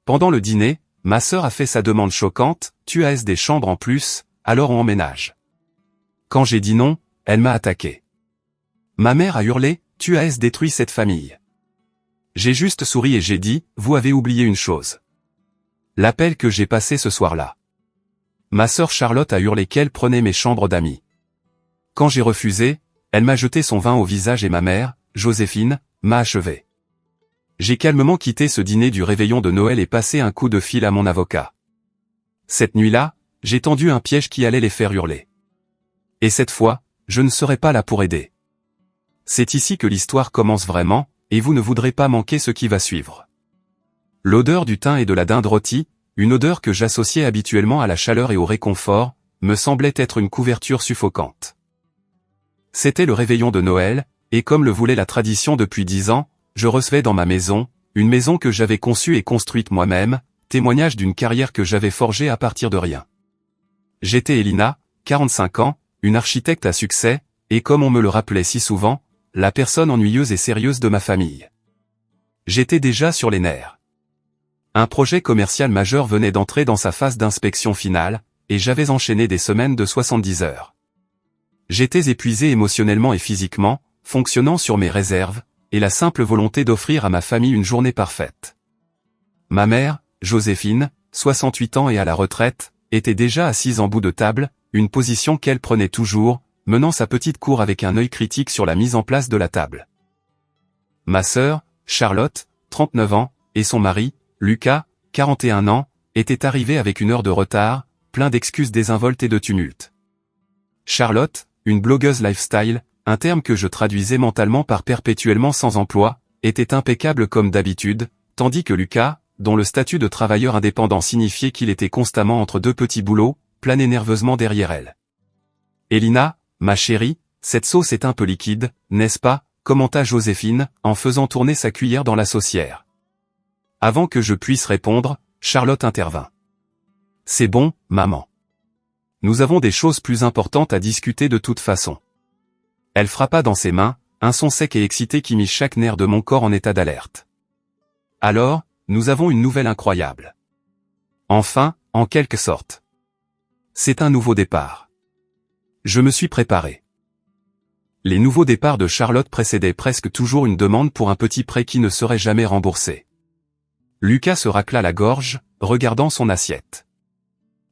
Pendant le dîner, ma sœur a fait sa demande choquante, tu as des chambres en plus, alors on emménage. Quand j'ai dit non, elle m'a attaqué. Ma mère a hurlé, tu as détruit cette famille. J'ai juste souri et j'ai dit, vous avez oublié une chose. L'appel que j'ai passé ce soir-là. Ma sœur Charlotte a hurlé qu'elle prenait mes chambres d'amis. Quand j'ai refusé, elle m'a jeté son vin au visage et ma mère, Joséphine, m'a achevé. J'ai calmement quitté ce dîner du réveillon de Noël et passé un coup de fil à mon avocat. Cette nuit-là, j'ai tendu un piège qui allait les faire hurler. Et cette fois, je ne serai pas là pour aider. C'est ici que l'histoire commence vraiment, et vous ne voudrez pas manquer ce qui va suivre. L'odeur du thym et de la dinde rôtie, une odeur que j'associais habituellement à la chaleur et au réconfort, me semblait être une couverture suffocante. C'était le réveillon de Noël, et comme le voulait la tradition depuis 10 ans, je recevais dans ma maison, une maison que j'avais conçue et construite moi-même, témoignage d'une carrière que j'avais forgée à partir de rien. J'étais Elina, 45 ans, une architecte à succès, et comme on me le rappelait si souvent, la personne ennuyeuse et sérieuse de ma famille. J'étais déjà sur les nerfs. Un projet commercial majeur venait d'entrer dans sa phase d'inspection finale, et j'avais enchaîné des semaines de 70 heures. J'étais épuisé émotionnellement et physiquement, fonctionnant sur mes réserves, et la simple volonté d'offrir à ma famille une journée parfaite. Ma mère, Joséphine, 68 ans et à la retraite, était déjà assise en bout de table, une position qu'elle prenait toujours, menant sa petite cour avec un œil critique sur la mise en place de la table. Ma sœur, Charlotte, 39 ans, et son mari, Lucas, 41 ans, étaient arrivés avec une heure de retard, plein d'excuses désinvoltes et de tumulte. Charlotte, une blogueuse lifestyle, un terme que je traduisais mentalement par perpétuellement sans emploi, était impeccable comme d'habitude, tandis que Lucas, dont le statut de travailleur indépendant signifiait qu'il était constamment entre deux petits boulots, planait nerveusement derrière elle. Elina, ma chérie, cette sauce est un peu liquide, n'est-ce pas, commenta Joséphine, en faisant tourner sa cuillère dans la saucière. Avant que je puisse répondre, Charlotte intervint. C'est bon, maman. Nous avons des choses plus importantes à discuter de toute façon. Elle frappa dans ses mains, un son sec et excité qui mit chaque nerf de mon corps en état d'alerte. Alors, nous avons une nouvelle incroyable. Enfin, en quelque sorte. C'est un nouveau départ. Je me suis préparé. Les nouveaux départs de Charlotte précédaient presque toujours une demande pour un petit prêt qui ne serait jamais remboursé. Lucas se racla la gorge, regardant son assiette.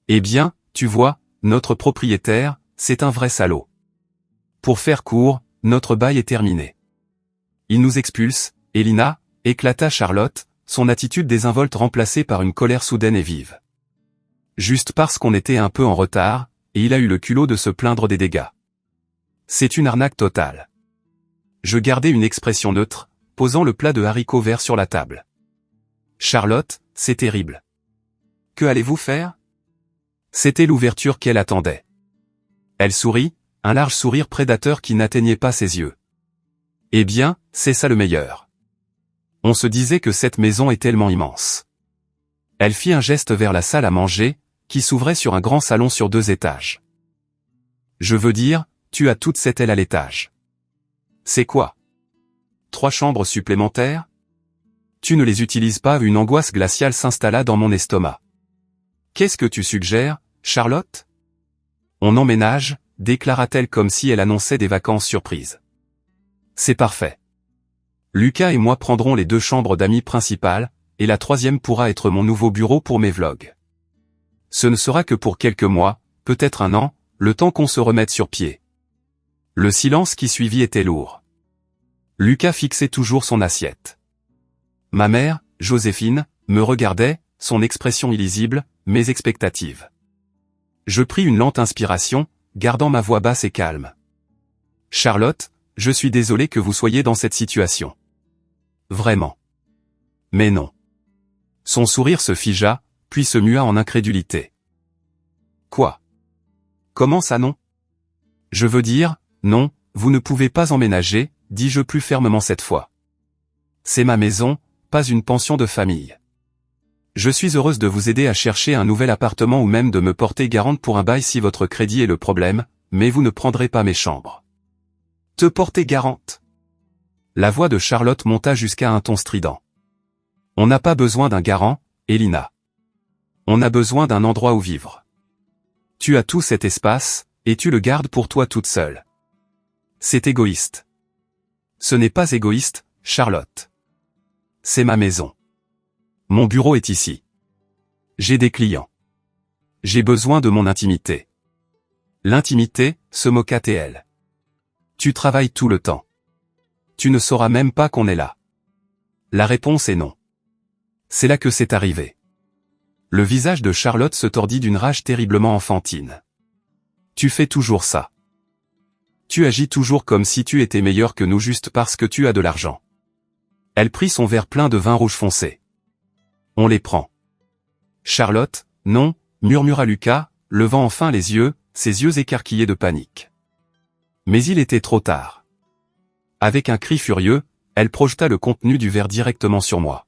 Eh bien, tu vois, notre propriétaire, c'est un vrai salaud. Pour faire court, notre bail est terminé. Il nous expulse, Elina, éclata Charlotte, son attitude désinvolte remplacée par une colère soudaine et vive. Juste parce qu'on était un peu en retard, et il a eu le culot de se plaindre des dégâts. C'est une arnaque totale. Je gardai une expression neutre, posant le plat de haricots verts sur la table. Charlotte, c'est terrible. Que allez-vous faire? C'était l'ouverture qu'elle attendait. Elle sourit, un large sourire prédateur qui n'atteignait pas ses yeux. Eh bien, c'est ça le meilleur. On se disait que cette maison est tellement immense. Elle fit un geste vers la salle à manger, qui s'ouvrait sur un grand salon sur 2 étages. Je veux dire, tu as toute cette aile à l'étage. C'est quoi? 3 chambres supplémentaires? Tu ne les utilises pas? Une angoisse glaciale s'installa dans mon estomac. Qu'est-ce que tu suggères, Charlotte? On emménage, déclara-t-elle comme si elle annonçait des vacances surprises. C'est parfait. Lucas et moi prendrons les 2 chambres d'amis principales, et la 3e pourra être mon nouveau bureau pour mes vlogs. Ce ne sera que pour quelques mois, peut-être un an, le temps qu'on se remette sur pied. Le silence qui suivit était lourd. Lucas fixait toujours son assiette. Ma mère, Joséphine, me regardait, son expression illisible, mes expectatives. Je pris une lente inspiration, gardant ma voix basse et calme. Charlotte, je suis désolé que vous soyez dans cette situation. Vraiment. Mais non. Son sourire se figea, puis se mua en incrédulité. Quoi? Comment ça non? Je veux dire, non, vous ne pouvez pas emménager, dis-je plus fermement cette fois. C'est ma maison, pas une pension de famille. Je suis heureuse de vous aider à chercher un nouvel appartement ou même de me porter garante pour un bail si votre crédit est le problème, mais vous ne prendrez pas mes chambres. Te porter garante? La voix de Charlotte monta jusqu'à un ton strident. On n'a pas besoin d'un garant, Elina. On a besoin d'un endroit où vivre. Tu as tout cet espace, et tu le gardes pour toi toute seule. C'est égoïste. Ce n'est pas égoïste, Charlotte. C'est ma maison. Mon bureau est ici. J'ai des clients. J'ai besoin de mon intimité. L'intimité, se moqua TL. Tu travailles tout le temps. Tu ne sauras même pas qu'on est là. La réponse est non. C'est là que c'est arrivé. Le visage de Charlotte se tordit d'une rage terriblement enfantine. Tu fais toujours ça. Tu agis toujours comme si tu étais meilleur que nous juste parce que tu as de l'argent. Elle prit son verre plein de vin rouge foncé. On les prend. Charlotte, non, murmura Lucas, levant enfin les yeux, ses yeux écarquillés de panique. Mais il était trop tard. Avec un cri furieux, elle projeta le contenu du verre directement sur moi.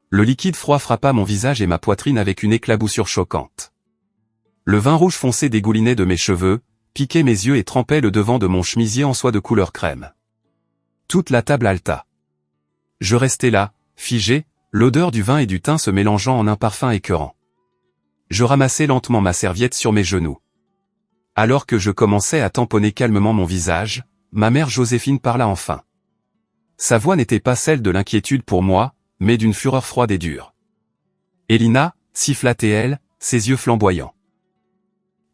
Le liquide froid frappa mon visage et ma poitrine avec une éclaboussure choquante. Le vin rouge foncé dégoulinait de mes cheveux, piquait mes yeux et trempait le devant de mon chemisier en soie de couleur crème. Toute la table haleta. Je restais là, figé, l'odeur du vin et du thym se mélangeant en un parfum écœurant. Je ramassai lentement ma serviette sur mes genoux. Alors que je commençais à tamponner calmement mon visage, ma mère Joséphine parla enfin. Sa voix n'était pas celle de l'inquiétude pour moi, mais d'une fureur froide et dure. Elina, siffla-t-elle, ses yeux flamboyants.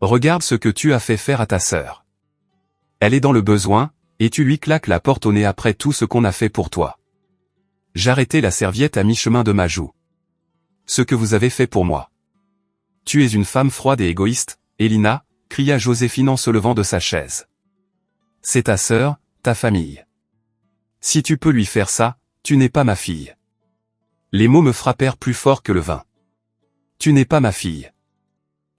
Regarde ce que tu as fait faire à ta sœur. Elle est dans le besoin, et tu lui claques la porte au nez après tout ce qu'on a fait pour toi. J'arrêtai la serviette à mi-chemin de ma joue. Ce que vous avez fait pour moi. Tu es une femme froide et égoïste, Elina, cria Joséphine en se levant de sa chaise. C'est ta sœur, ta famille. Si tu peux lui faire ça, tu n'es pas ma fille. Les mots me frappèrent plus fort que le vin. Tu n'es pas ma fille.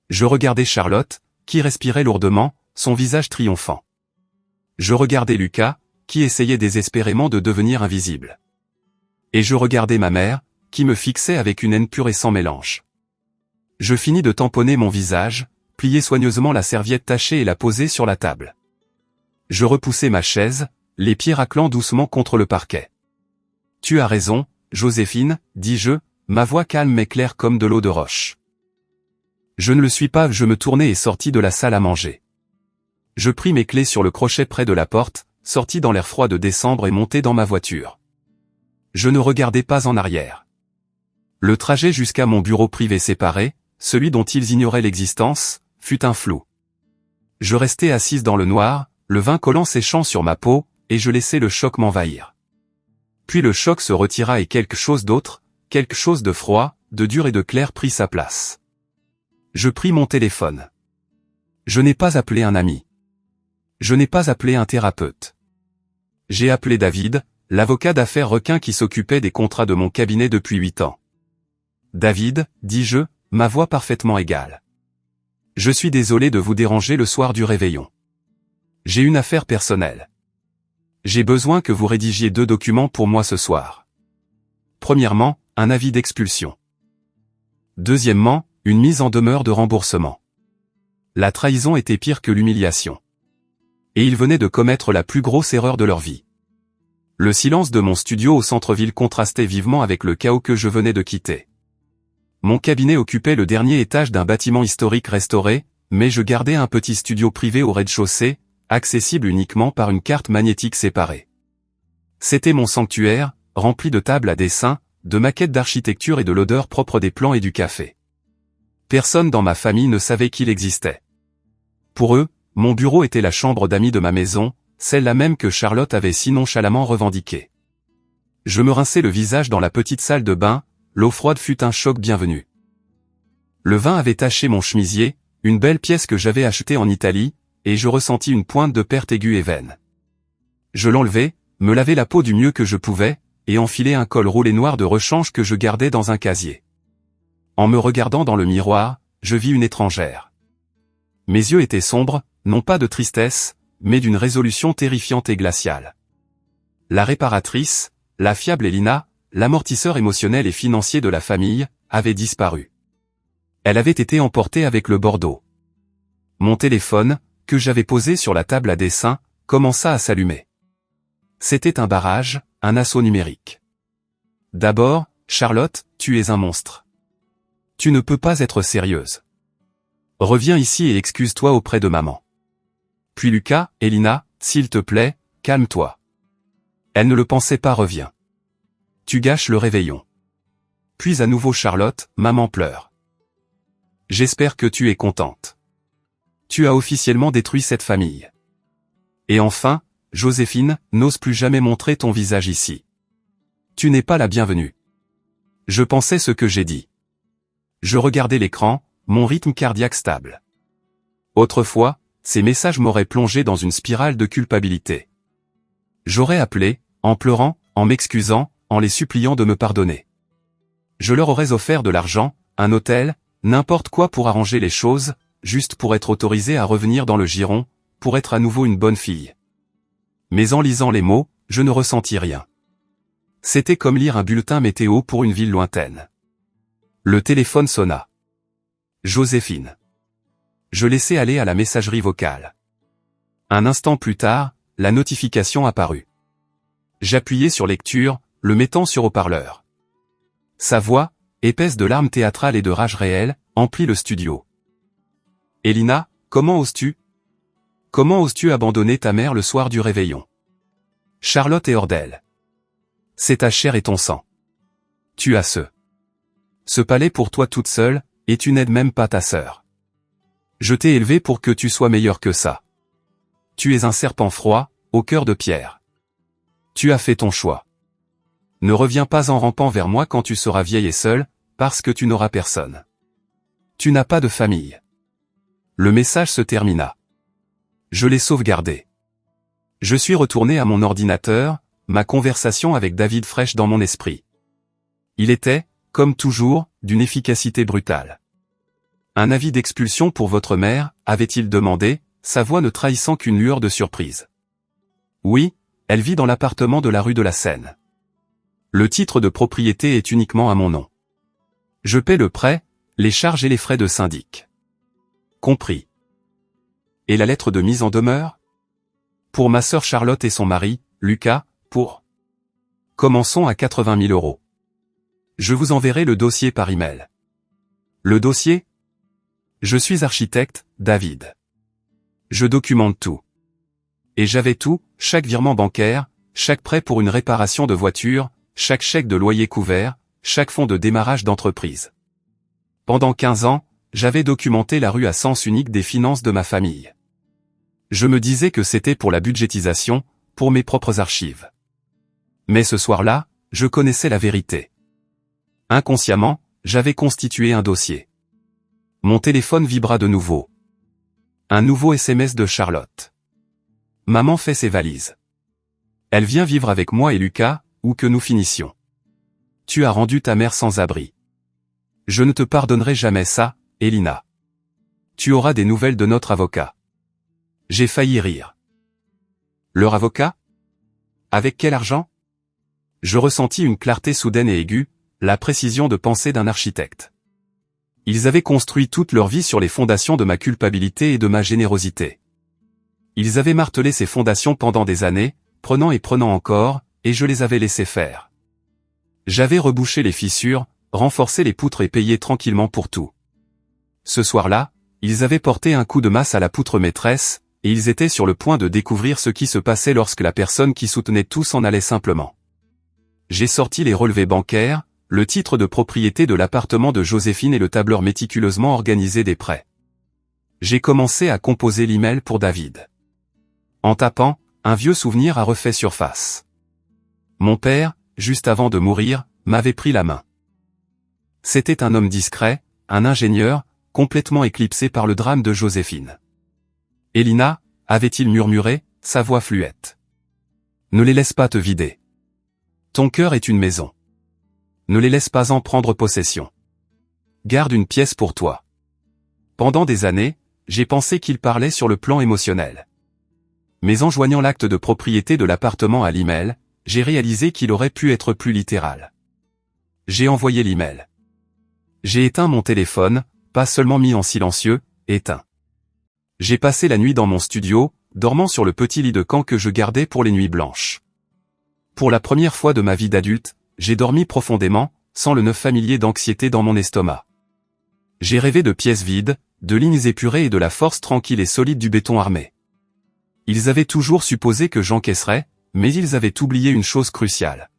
Je regardais Charlotte, qui respirait lourdement, son visage triomphant. Je regardais Lucas, qui essayait désespérément de devenir invisible. Et je regardais ma mère, qui me fixait avec une haine pure et sans mélange. Je finis de tamponner mon visage, pliai soigneusement la serviette tachée et la posai sur la table. Je repoussai ma chaise, les pieds raclant doucement contre le parquet. Tu as raison, Joséphine, dis-je, ma voix calme mais claire comme de l'eau de roche. Je ne le suis pas, je me tournai et sortis de la salle à manger. Je pris mes clés sur le crochet près de la porte, sortis dans l'air froid de décembre et montai dans ma voiture. Je ne regardais pas en arrière. Le trajet jusqu'à mon bureau privé séparé, celui dont ils ignoraient l'existence, fut un flou. Je restais assise dans le noir, le vin collant séchant sur ma peau, et je laissais le choc m'envahir. Puis le choc se retira et quelque chose d'autre, quelque chose de froid, de dur et de clair prit sa place. Je pris mon téléphone. Je n'ai pas appelé un ami. Je n'ai pas appelé un thérapeute. J'ai appelé David, l'avocat d'affaires requin qui s'occupait des contrats de mon cabinet depuis 8 ans. David, dis-je, ma voix parfaitement égale. Je suis désolé de vous déranger le soir du réveillon. J'ai une affaire personnelle. J'ai besoin que vous rédigiez 2 documents pour moi ce soir. Premièrement, un avis d'expulsion. Deuxièmement, une mise en demeure de remboursement. La trahison était pire que l'humiliation. Et ils venaient de commettre la plus grosse erreur de leur vie. Le silence de mon studio au centre-ville contrastait vivement avec le chaos que je venais de quitter. Mon cabinet occupait le dernier étage d'un bâtiment historique restauré, mais je gardais un petit studio privé au rez-de-chaussée, accessible uniquement par une carte magnétique séparée. C'était mon sanctuaire, rempli de tables à dessin, de maquettes d'architecture et de l'odeur propre des plans et du café. Personne dans ma famille ne savait qu'il existait. Pour eux, mon bureau était la chambre d'amis de ma maison, celle-là même que Charlotte avait si nonchalamment revendiquée. Je me rinçai le visage dans la petite salle de bain, l'eau froide fut un choc bienvenu. Le vin avait taché mon chemisier, une belle pièce que j'avais achetée en Italie, et je ressentis une pointe de perte aiguë et vaine. Je l'enlevai, me lavai la peau du mieux que je pouvais, et enfilai un col roulé noir de rechange que je gardais dans un casier. En me regardant dans le miroir, je vis une étrangère. Mes yeux étaient sombres, non pas de tristesse, mais d'une résolution terrifiante et glaciale. La réparatrice, la fiable Elina, l'amortisseur émotionnel et financier de la famille, avait disparu. Elle avait été emportée avec le Bordeaux. Mon téléphone, que j'avais posé sur la table à dessin, commença à s'allumer. C'était un barrage, un assaut numérique. D'abord, Charlotte, tu es un monstre. Tu ne peux pas être sérieuse. Reviens ici et excuse-toi auprès de maman. Puis Lucas, Elina, s'il te plaît, calme-toi. Elle ne le pensait pas, reviens. Tu gâches le réveillon. Puis à nouveau Charlotte, maman pleure. J'espère que tu es contente. Tu as officiellement détruit cette famille. Et enfin, Joséphine, n'ose plus jamais montrer ton visage ici. Tu n'es pas la bienvenue. Je pensais ce que j'ai dit. Je regardais l'écran, mon rythme cardiaque stable. Autrefois, ces messages m'auraient plongé dans une spirale de culpabilité. J'aurais appelé, en pleurant, en m'excusant, en les suppliant de me pardonner. Je leur aurais offert de l'argent, un hôtel, n'importe quoi pour arranger les choses, juste pour être autorisé à revenir dans le giron, pour être à nouveau une bonne fille. Mais en lisant les mots, je ne ressentis rien. C'était comme lire un bulletin météo pour une ville lointaine. Le téléphone sonna. Joséphine. Je laissai aller à la messagerie vocale. Un instant plus tard, la notification apparut. J'appuyai sur lecture, le mettant sur haut-parleur. Sa voix, épaisse de larmes théâtrales et de rage réelle, emplit le studio. Elina, comment oses-tu? Comment oses-tu abandonner ta mère le soir du réveillon? Charlotte est hors d'elle. C'est ta chair et ton sang. Tu as ce palais pour toi toute seule, et tu n'aides même pas ta sœur. Je t'ai élevé pour que tu sois meilleur que ça. Tu es un serpent froid, au cœur de pierre. Tu as fait ton choix. Ne reviens pas en rampant vers moi quand tu seras vieille et seule, parce que tu n'auras personne. Tu n'as pas de famille. Le message se termina. Je l'ai sauvegardé. Je suis retourné à mon ordinateur, ma conversation avec David fraîche dans mon esprit. Il était, comme toujours, d'une efficacité brutale. Un avis d'expulsion pour votre mère, avait-il demandé, sa voix ne trahissant qu'une lueur de surprise. Oui, elle vit dans l'appartement de la rue de la Seine. Le titre de propriété est uniquement à mon nom. Je paie le prêt, les charges et les frais de syndic. Compris. Et la lettre de mise en demeure? Pour ma sœur Charlotte et son mari, Lucas, pour... Commençons à 80 000 €. Je vous enverrai le dossier par email. Le dossier? Je suis architecte, David. Je documente tout. Et j'avais tout, chaque virement bancaire, chaque prêt pour une réparation de voiture, chaque chèque de loyer couvert, chaque fonds de démarrage d'entreprise. Pendant 15 ans, j'avais documenté la rue à sens unique des finances de ma famille. Je me disais que c'était pour la budgétisation, pour mes propres archives. Mais ce soir-là, je connaissais la vérité. Inconsciemment, j'avais constitué un dossier. Mon téléphone vibra de nouveau. Un nouveau SMS de Charlotte. Maman fait ses valises. Elle vient vivre avec moi et Lucas, ou que nous finissions. Tu as rendu ta mère sans abri. Je ne te pardonnerai jamais ça, Elina. Tu auras des nouvelles de notre avocat. J'ai failli rire. Leur avocat? Avec quel argent? Je ressentis une clarté soudaine et aiguë, la précision de pensée d'un architecte. Ils avaient construit toute leur vie sur les fondations de ma culpabilité et de ma générosité. Ils avaient martelé ces fondations pendant des années, prenant et prenant encore, et je les avais laissés faire. J'avais rebouché les fissures, renforcé les poutres et payé tranquillement pour tout. Ce soir-là, ils avaient porté un coup de masse à la poutre maîtresse, et ils étaient sur le point de découvrir ce qui se passait lorsque la personne qui soutenait tout s'en allait simplement. J'ai sorti les relevés bancaires, le titre de propriété de l'appartement de Joséphine et le tableur méticuleusement organisé des prêts. J'ai commencé à composer l'email pour David. En tapant, un vieux souvenir a refait surface. Mon père, juste avant de mourir, m'avait pris la main. C'était un homme discret, un ingénieur, complètement éclipsé par le drame de Joséphine. Elina, avait-il murmuré, sa voix fluette. Ne les laisse pas te vider. Ton cœur est une maison. Ne les laisse pas en prendre possession. Garde une pièce pour toi. Pendant des années, j'ai pensé qu'il parlait sur le plan émotionnel. Mais en joignant l'acte de propriété de l'appartement à l'email, j'ai réalisé qu'il aurait pu être plus littéral. J'ai envoyé l'email. J'ai éteint mon téléphone, pas seulement mis en silencieux, éteint. J'ai passé la nuit dans mon studio, dormant sur le petit lit de camp que je gardais pour les nuits blanches. Pour la première fois de ma vie d'adulte, j'ai dormi profondément, sans le nœud familier d'anxiété dans mon estomac. J'ai rêvé de pièces vides, de lignes épurées et de la force tranquille et solide du béton armé. Ils avaient toujours supposé que j'encaisserais, mais ils avaient oublié une chose cruciale.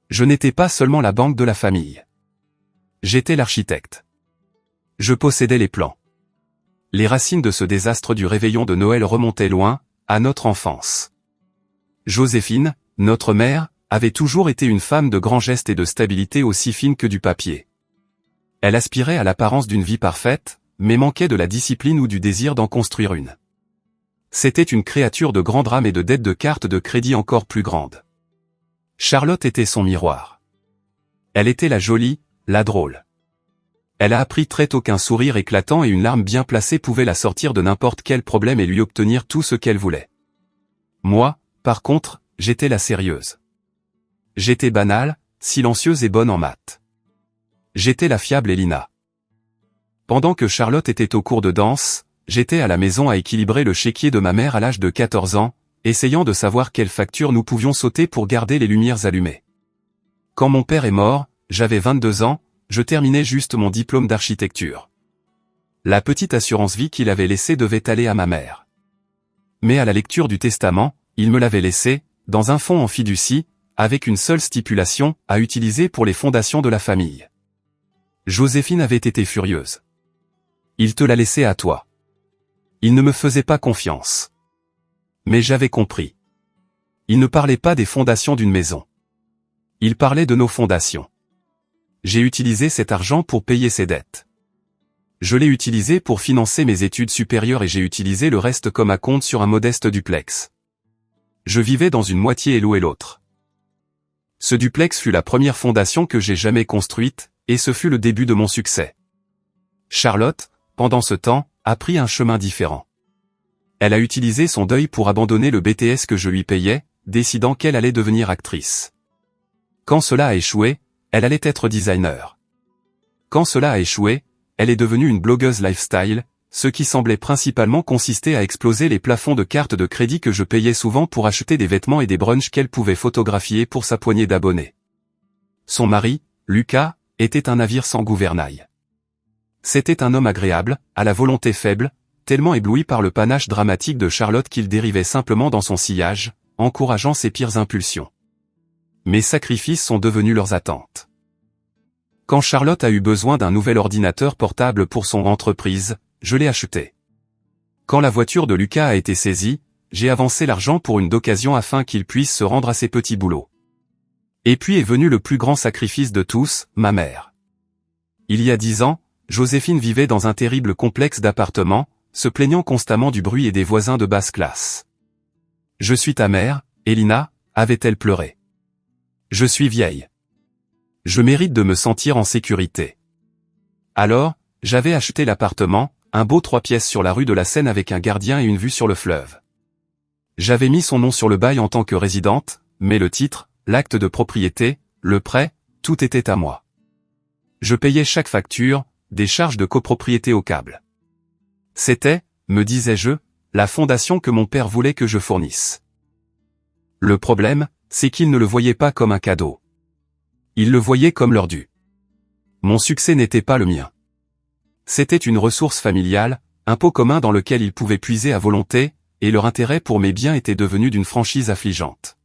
Je n'étais pas seulement la banque de la famille. J'étais l'architecte. Je possédais les plans. Les racines de ce désastre du réveillon de Noël remontaient loin, à notre enfance. Joséphine, notre mère, avait toujours été une femme de grands gestes et de stabilité aussi fine que du papier. Elle aspirait à l'apparence d'une vie parfaite, mais manquait de la discipline ou du désir d'en construire une. C'était une créature de grand drame et de dettes de cartes de crédit encore plus grandes. Charlotte était son miroir. Elle était la jolie, la drôle. Elle a appris très tôt qu'un sourire éclatant et une larme bien placée pouvaient la sortir de n'importe quel problème et lui obtenir tout ce qu'elle voulait. Moi, par contre, j'étais la sérieuse. J'étais banale, silencieuse et bonne en maths. J'étais la fiable Elina. Pendant que Charlotte était au cours de danse, j'étais à la maison à équilibrer le chéquier de ma mère à l'âge de 14 ans, essayant de savoir quelle facture nous pouvions sauter pour garder les lumières allumées. Quand mon père est mort, j'avais 22 ans, je terminais juste mon diplôme d'architecture. La petite assurance vie qu'il avait laissée devait aller à ma mère. Mais à la lecture du testament, il me l'avait laissé, dans un fonds en fiducie, avec une seule stipulation, à utiliser pour les fondations de la famille. Joséphine avait été furieuse. Il te l'a laissé à toi. Il ne me faisait pas confiance. Mais j'avais compris. Il ne parlait pas des fondations d'une maison. Il parlait de nos fondations. J'ai utilisé cet argent pour payer ses dettes. Je l'ai utilisé pour financer mes études supérieures et j'ai utilisé le reste comme acompte sur un modeste duplex. Je vivais dans une moitié et louais l'autre. Ce duplex fut la première fondation que j'ai jamais construite, et ce fut le début de mon succès. Charlotte, pendant ce temps, a pris un chemin différent. Elle a utilisé son deuil pour abandonner le BTS que je lui payais, décidant qu'elle allait devenir actrice. Quand cela a échoué, elle allait être designer. Quand cela a échoué, elle est devenue une blogueuse lifestyle, ce qui semblait principalement consister à exploser les plafonds de cartes de crédit que je payais souvent pour acheter des vêtements et des brunchs qu'elle pouvait photographier pour sa poignée d'abonnés. Son mari, Lucas, était un navire sans gouvernail. C'était un homme agréable, à la volonté faible, tellement ébloui par le panache dramatique de Charlotte qu'il dérivait simplement dans son sillage, encourageant ses pires impulsions. Mes sacrifices sont devenus leurs attentes. Quand Charlotte a eu besoin d'un nouvel ordinateur portable pour son entreprise, je l'ai acheté. Quand la voiture de Lucas a été saisie, j'ai avancé l'argent pour une d'occasion afin qu'il puisse se rendre à ses petits boulots. Et puis est venu le plus grand sacrifice de tous, ma mère. Il y a 10 ans, Joséphine vivait dans un terrible complexe d'appartements, se plaignant constamment du bruit et des voisins de basse classe. « Je suis ta mère, Elina », avait-elle pleuré. « Je suis vieille. Je mérite de me sentir en sécurité. » Alors, j'avais acheté l'appartement, un beau 3 pièces sur la rue de la Seine avec un gardien et une vue sur le fleuve. J'avais mis son nom sur le bail en tant que résidente, mais le titre, l'acte de propriété, le prêt, tout était à moi. Je payais chaque facture, des charges de copropriété au câble. C'était, me disais-je, la fondation que mon père voulait que je fournisse. Le problème, c'est qu'il ne le voyait pas comme un cadeau. Il le voyait comme leur dû. Mon succès n'était pas le mien. C'était une ressource familiale, un pot commun dans lequel ils pouvaient puiser à volonté, et leur intérêt pour mes biens était devenu d'une franchise affligeante.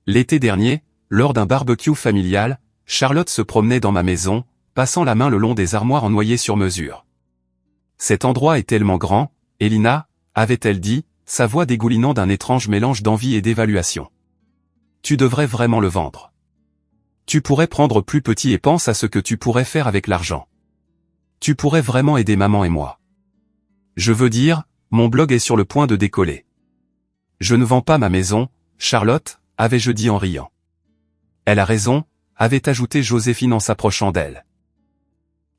L'été dernier, lors d'un barbecue familial, Charlotte se promenait dans ma maison, passant la main le long des armoires en noyer sur mesure. « Cet endroit est tellement grand, Elina », avait-elle dit, sa voix dégoulinant d'un étrange mélange d'envie et d'évaluation. « Tu devrais vraiment le vendre. Tu pourrais prendre plus petit et pense à ce que tu pourrais faire avec l'argent. Tu pourrais vraiment aider maman et moi. Je veux dire, mon blog est sur le point de décoller. Je ne vends pas ma maison, Charlotte, avais-je dit en riant. Elle a raison, avait ajouté Joséphine en s'approchant d'elle.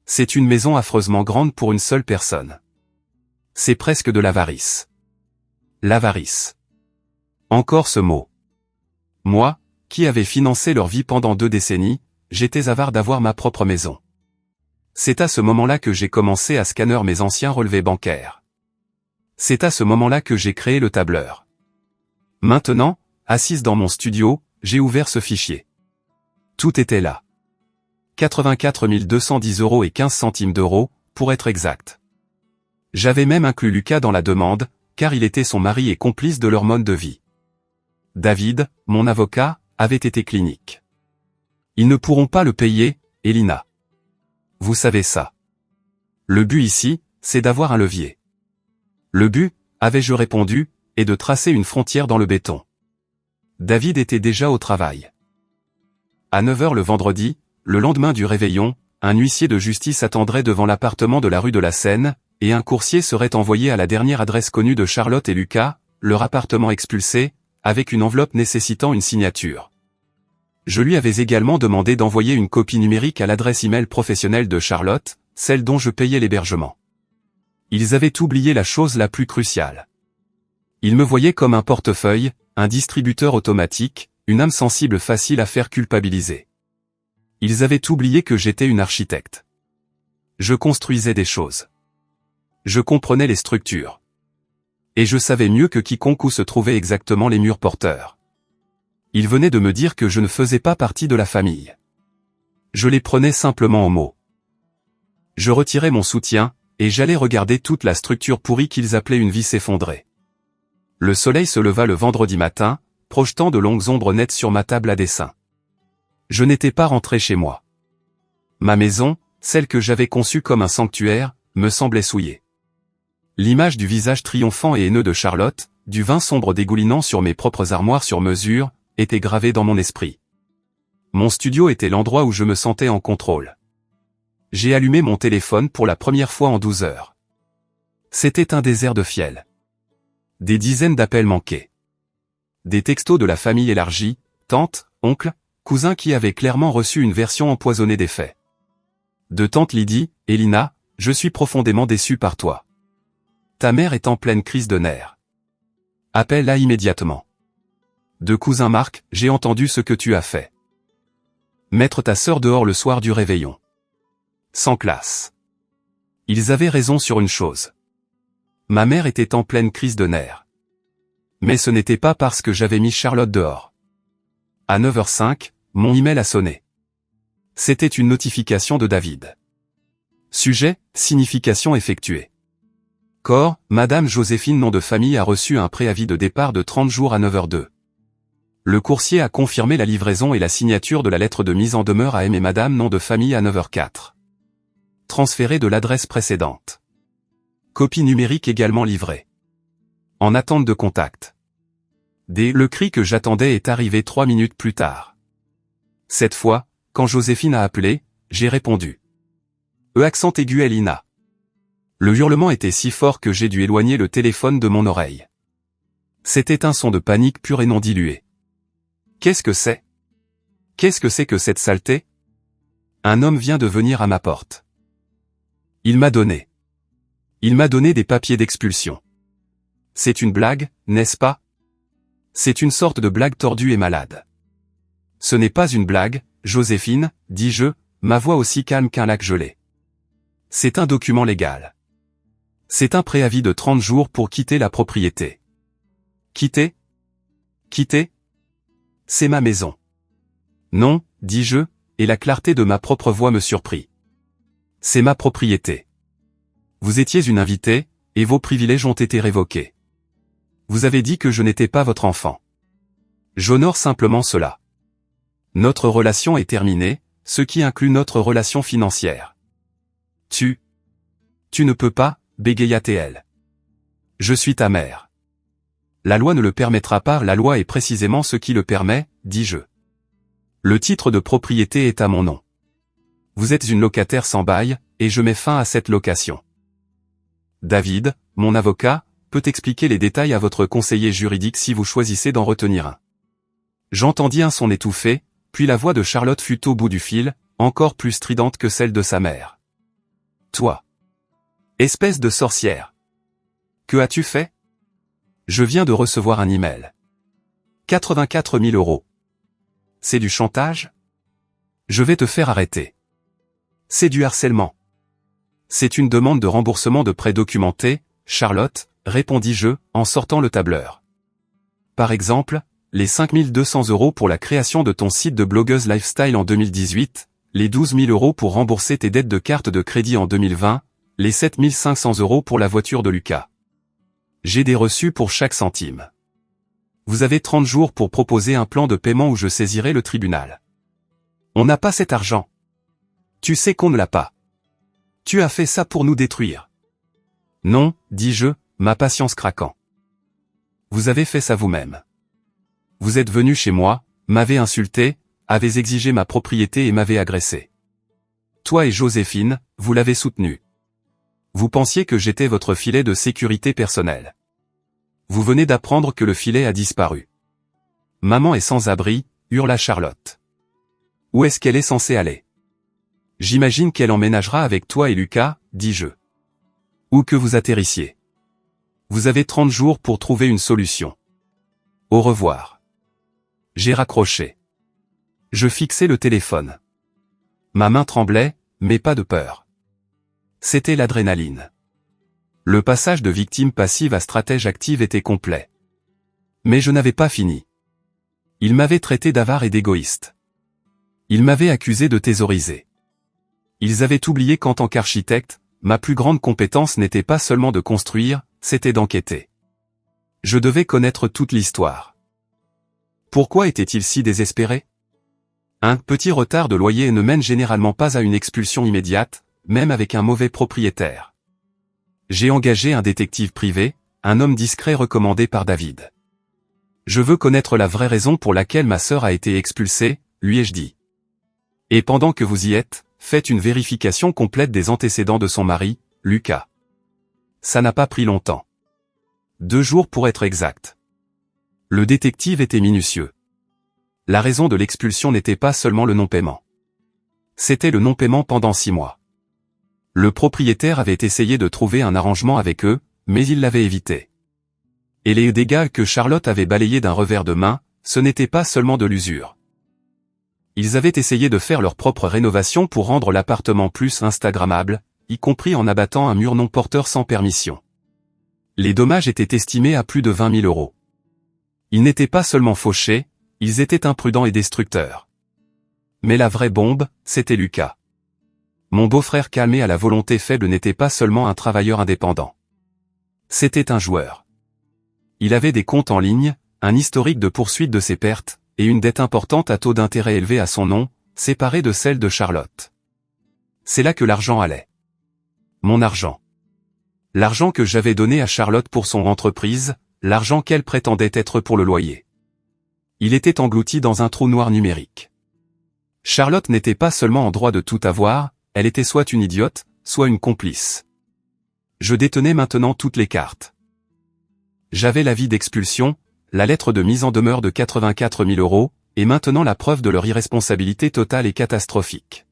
C'est une maison affreusement grande pour une seule personne. C'est presque de l'avarice. L'avarice. Encore ce mot. Moi, qui avais financé leur vie pendant 2 décennies, j'étais avare d'avoir ma propre maison. C'est à ce moment-là que j'ai commencé à scanner mes anciens relevés bancaires. C'est à ce moment-là que j'ai créé le tableur. Maintenant, assise dans mon studio, j'ai ouvert ce fichier. Tout était là. 84 210 € et 15 centimes d'euros, pour être exact. J'avais même inclus Lucas dans la demande, car il était son mari et complice de leur mode de vie. David, mon avocat, avait été clinique. Ils ne pourront pas le payer, Elina. Vous savez ça. Le but ici, c'est d'avoir un levier. Le but, avais-je répondu, est de tracer une frontière dans le béton. David était déjà au travail. À 9 h le vendredi, le lendemain du réveillon, un huissier de justice attendrait devant l'appartement de la rue de la Seine, et un coursier serait envoyé à la dernière adresse connue de Charlotte et Lucas, leur appartement expulsé, avec une enveloppe nécessitant une signature. Je lui avais également demandé d'envoyer une copie numérique à l'adresse email professionnelle de Charlotte, celle dont je payais l'hébergement. Ils avaient oublié la chose la plus cruciale. Ils me voyaient comme un portefeuille, un distributeur automatique, une âme sensible facile à faire culpabiliser. Ils avaient oublié que j'étais une architecte. Je construisais des choses. Je comprenais les structures. Et je savais mieux que quiconque où se trouvaient exactement les murs porteurs. Ils venaient de me dire que je ne faisais pas partie de la famille. Je les prenais simplement au mot. Je retirais mon soutien, et j'allais regarder toute la structure pourrie qu'ils appelaient une vie s'effondrer. Le soleil se leva le vendredi matin, projetant de longues ombres nettes sur ma table à dessin. Je n'étais pas rentré chez moi. Ma maison, celle que j'avais conçue comme un sanctuaire, me semblait souillée. L'image du visage triomphant et haineux de Charlotte, du vin sombre dégoulinant sur mes propres armoires sur mesure, était gravée dans mon esprit. Mon studio était l'endroit où je me sentais en contrôle. J'ai allumé mon téléphone pour la première fois en 12 heures. C'était un désert de fiel. Des dizaines d'appels manqués. Des textos de la famille élargie, tantes, oncles, cousins qui avaient clairement reçu une version empoisonnée des faits. De tante Lydie, Elina, je suis profondément déçu par toi. Ta mère est en pleine crise de nerfs. Appelle-la immédiatement. De cousin Marc, j'ai entendu ce que tu as fait. Mettre ta sœur dehors le soir du réveillon. Sans classe. Ils avaient raison sur une chose. Ma mère était en pleine crise de nerfs. Mais ce n'était pas parce que j'avais mis Charlotte dehors. À 9h05, mon email a sonné. C'était une notification de David. Sujet, signification effectuée. Corps, Madame Joséphine nom de famille a reçu un préavis de départ de 30 jours à 9h02. Le coursier a confirmé la livraison et la signature de la lettre de mise en demeure à M et Madame nom de famille à 9h04. Transféré de l'adresse précédente. Copie numérique également livrée. En attente de contact. Le cri que j'attendais est arrivé 3 minutes plus tard. Cette fois, quand Joséphine a appelé, j'ai répondu. Accent aigu Elina. Le hurlement était si fort que j'ai dû éloigner le téléphone de mon oreille. C'était un son de panique pure et non dilué. Qu'est-ce que c'est? Qu'est-ce que c'est que cette saleté? Un homme vient de venir à ma porte. Il m'a donné des papiers d'expulsion. C'est une blague, n'est-ce pas? C'est une sorte de blague tordue et malade. Ce n'est pas une blague, Joséphine, dis-je, ma voix aussi calme qu'un lac gelé. C'est un document légal. C'est un préavis de 30 jours pour quitter la propriété. Quitter? Quitter? C'est ma maison. Non, dis-je, et la clarté de ma propre voix me surprit. C'est ma propriété. Vous étiez une invitée, et vos privilèges ont été révoqués. Vous avez dit que je n'étais pas votre enfant. J'honore simplement cela. Notre relation est terminée, ce qui inclut notre relation financière. Tu ne peux pas, bégaya-t-elle. Je suis ta mère. La loi ne le permettra pas, la loi est précisément ce qui le permet, dis-je. Le titre de propriété est à mon nom. Vous êtes une locataire sans bail, et je mets fin à cette location. David, mon avocat, peut expliquer les détails à votre conseiller juridique si vous choisissez d'en retenir un. J'entendis un son étouffé, puis la voix de Charlotte fut au bout du fil, encore plus stridente que celle de sa mère. Toi. Espèce de sorcière. Que as-tu fait? Je viens de recevoir un email. 84 000 €. C'est du chantage? Je vais te faire arrêter. C'est du harcèlement. C'est une demande de remboursement de prêt documenté, Charlotte, répondis-je, en sortant le tableur. Par exemple, les 5 200 € pour la création de ton site de blogueuse lifestyle en 2018, les 12 000 € pour rembourser tes dettes de carte de crédit en 2020, les 7 500 € pour la voiture de Lucas. J'ai des reçus pour chaque centime. Vous avez 30 jours pour proposer un plan de paiement ou je saisirai le tribunal. On n'a pas cet argent. Tu sais qu'on ne l'a pas. Tu as fait ça pour nous détruire. Non, dis-je, ma patience craquant. Vous avez fait ça vous-même. Vous êtes venu chez moi, m'avez insulté, avez exigé ma propriété et m'avez agressé. Toi et Joséphine, vous l'avez soutenu. Vous pensiez que j'étais votre filet de sécurité personnelle. Vous venez d'apprendre que le filet a disparu. Maman est sans abri, hurla Charlotte. Où est-ce qu'elle est censée aller? J'imagine qu'elle emménagera avec toi et Lucas, dis-je. Ou que vous atterrissiez. Vous avez 30 jours pour trouver une solution. Au revoir. J'ai raccroché. Je fixais le téléphone. Ma main tremblait, mais pas de peur. C'était l'adrénaline. Le passage de victime passive à stratège active était complet. Mais je n'avais pas fini. Il m'avait traité d'avare et d'égoïste. Ils m'avaient accusé de thésauriser. Ils avaient oublié qu'en tant qu'architecte, ma plus grande compétence n'était pas seulement de construire, c'était d'enquêter. Je devais connaître toute l'histoire. Pourquoi était-il si désespéré? Un petit retard de loyer ne mène généralement pas à une expulsion immédiate, même avec un mauvais propriétaire. J'ai engagé un détective privé, un homme discret recommandé par David. Je veux connaître la vraie raison pour laquelle ma sœur a été expulsée, lui ai-je dit. Et pendant que vous y êtes, faites une vérification complète des antécédents de son mari, Lucas. Ça n'a pas pris longtemps. 2 jours pour être exact. Le détective était minutieux. La raison de l'expulsion n'était pas seulement le non-paiement. C'était le non-paiement pendant 6 mois. Le propriétaire avait essayé de trouver un arrangement avec eux, mais il l'avait évité. Et les dégâts que Charlotte avait balayés d'un revers de main, ce n'était pas seulement de l'usure. Ils avaient essayé de faire leur propre rénovation pour rendre l'appartement plus instagrammable, y compris en abattant un mur non porteur sans permission. Les dommages étaient estimés à plus de 20 000 €. Ils n'étaient pas seulement fauchés, ils étaient imprudents et destructeurs. Mais la vraie bombe, c'était Lucas. Mon beau-frère calmé à la volonté faible n'était pas seulement un travailleur indépendant. C'était un joueur. Il avait des comptes en ligne, un historique de poursuite de ses pertes, et une dette importante à taux d'intérêt élevé à son nom, séparée de celle de Charlotte. C'est là que l'argent allait. Mon argent. L'argent que j'avais donné à Charlotte pour son entreprise, l'argent qu'elle prétendait être pour le loyer. Il était englouti dans un trou noir numérique. Charlotte n'était pas seulement en droit de tout avoir, elle était soit une idiote, soit une complice. Je détenais maintenant toutes les cartes. J'avais l'avis d'expulsion, la lettre de mise en demeure de 84 000 €, et maintenant la preuve de leur irresponsabilité totale et catastrophique.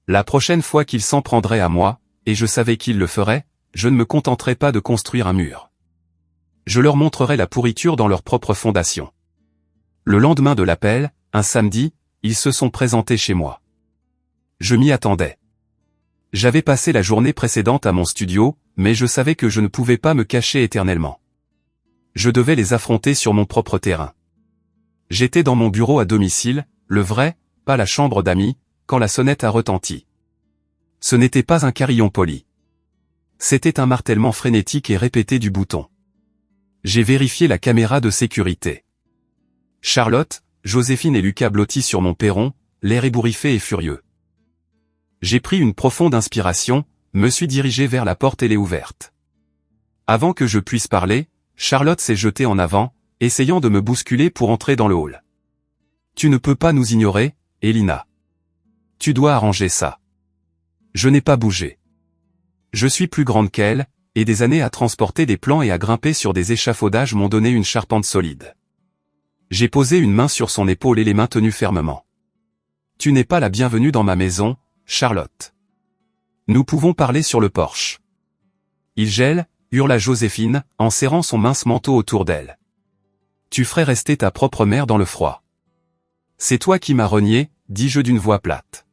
La prochaine fois qu'ils s'en prendraient à moi, et je savais qu'ils le feraient, je ne me contenterais pas de construire un mur. Je leur montrerais la pourriture dans leur propre fondation. Le lendemain de l'appel, un samedi, ils se sont présentés chez moi. Je m'y attendais. J'avais passé la journée précédente à mon studio, mais je savais que je ne pouvais pas me cacher éternellement. Je devais les affronter sur mon propre terrain. J'étais dans mon bureau à domicile, le vrai, pas la chambre d'amis, quand la sonnette a retenti. Ce n'était pas un carillon poli. C'était un martèlement frénétique et répété du bouton. J'ai vérifié la caméra de sécurité. Charlotte, Joséphine et Lucas blottis sur mon perron, l'air ébouriffé et furieux. J'ai pris une profonde inspiration, me suis dirigé vers la porte et l'ai ouverte. Avant que je puisse parler, Charlotte s'est jetée en avant, essayant de me bousculer pour entrer dans le hall. Tu ne peux pas nous ignorer, Elina. Tu dois arranger ça. Je n'ai pas bougé. Je suis plus grande qu'elle, et des années à transporter des plans et à grimper sur des échafaudages m'ont donné une charpente solide. J'ai posé une main sur son épaule et les mains tenues fermement. Tu n'es pas la bienvenue dans ma maison, Charlotte. Nous pouvons parler sur le porche. Il gèle, hurla Joséphine, en serrant son mince manteau autour d'elle. Tu ferais rester ta propre mère dans le froid. C'est toi qui m'as renié, dis-je d'une voix plate.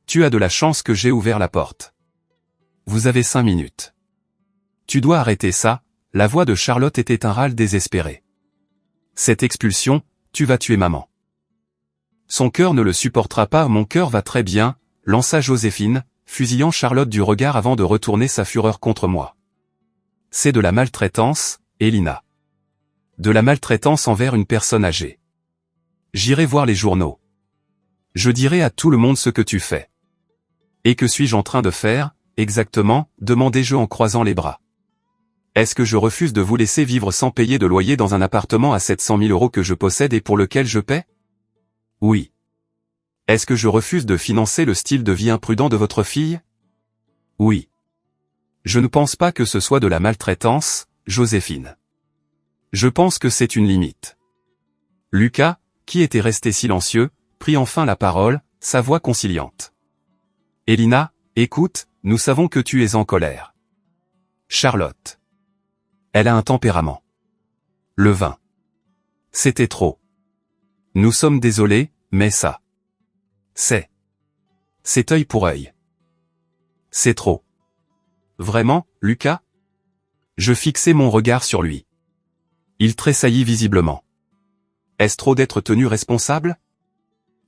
Tu as de la chance que j'ai ouvert la porte. Vous avez 5 minutes. Tu dois arrêter ça, la voix de Charlotte était un râle désespéré. Cette expulsion, tu vas tuer maman. Son cœur ne le supportera pas, mon cœur va très bien, lança Joséphine, fusillant Charlotte du regard avant de retourner sa fureur contre moi. C'est de la maltraitance, Elina. De la maltraitance envers une personne âgée. J'irai voir les journaux. Je dirai à tout le monde ce que tu fais. Et que suis-je en train de faire, exactement, demandai-je en croisant les bras. Est-ce que je refuse de vous laisser vivre sans payer de loyer dans un appartement à 700 000 € que je possède et pour lequel je paie? Oui. Est-ce que je refuse de financer le style de vie imprudent de votre fille? Oui. Je ne pense pas que ce soit de la maltraitance, Joséphine. Je pense que c'est une limite. Lucas, qui était resté silencieux, prit enfin la parole, sa voix conciliante. Elina, écoute, nous savons que tu es en colère. Charlotte. Elle a un tempérament. Le vin. C'était trop. Nous sommes désolés, mais ça. C'est œil pour œil. C'est trop. Vraiment, Lucas? Je fixai mon regard sur lui. Il tressaillit visiblement. Est-ce trop d'être tenu responsable?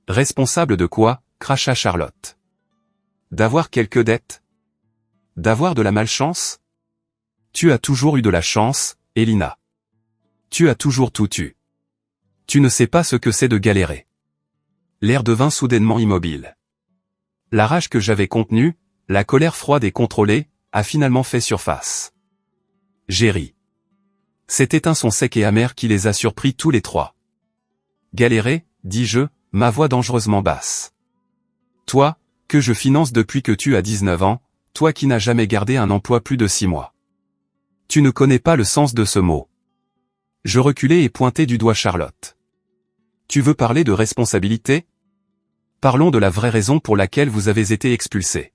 Responsable de quoi? Cracha Charlotte. D'avoir quelques dettes? D'avoir de la malchance? Tu as toujours eu de la chance, Elina. Tu as toujours tout eu. Tu ne sais pas ce que c'est de galérer. L'air devint soudainement immobile. La rage que j'avais contenue, la colère froide et contrôlée, a finalement fait surface. J'ai ri. C'était un son sec et amer qui les a surpris tous les trois. Galérer, dis-je, ma voix dangereusement basse. Toi, que je finance depuis que tu as 19 ans, toi qui n'as jamais gardé un emploi plus de 6 mois. Tu ne connais pas le sens de ce mot. Je reculai et pointai du doigt Charlotte. Tu veux parler de responsabilité? Parlons de la vraie raison pour laquelle vous avez été expulsé.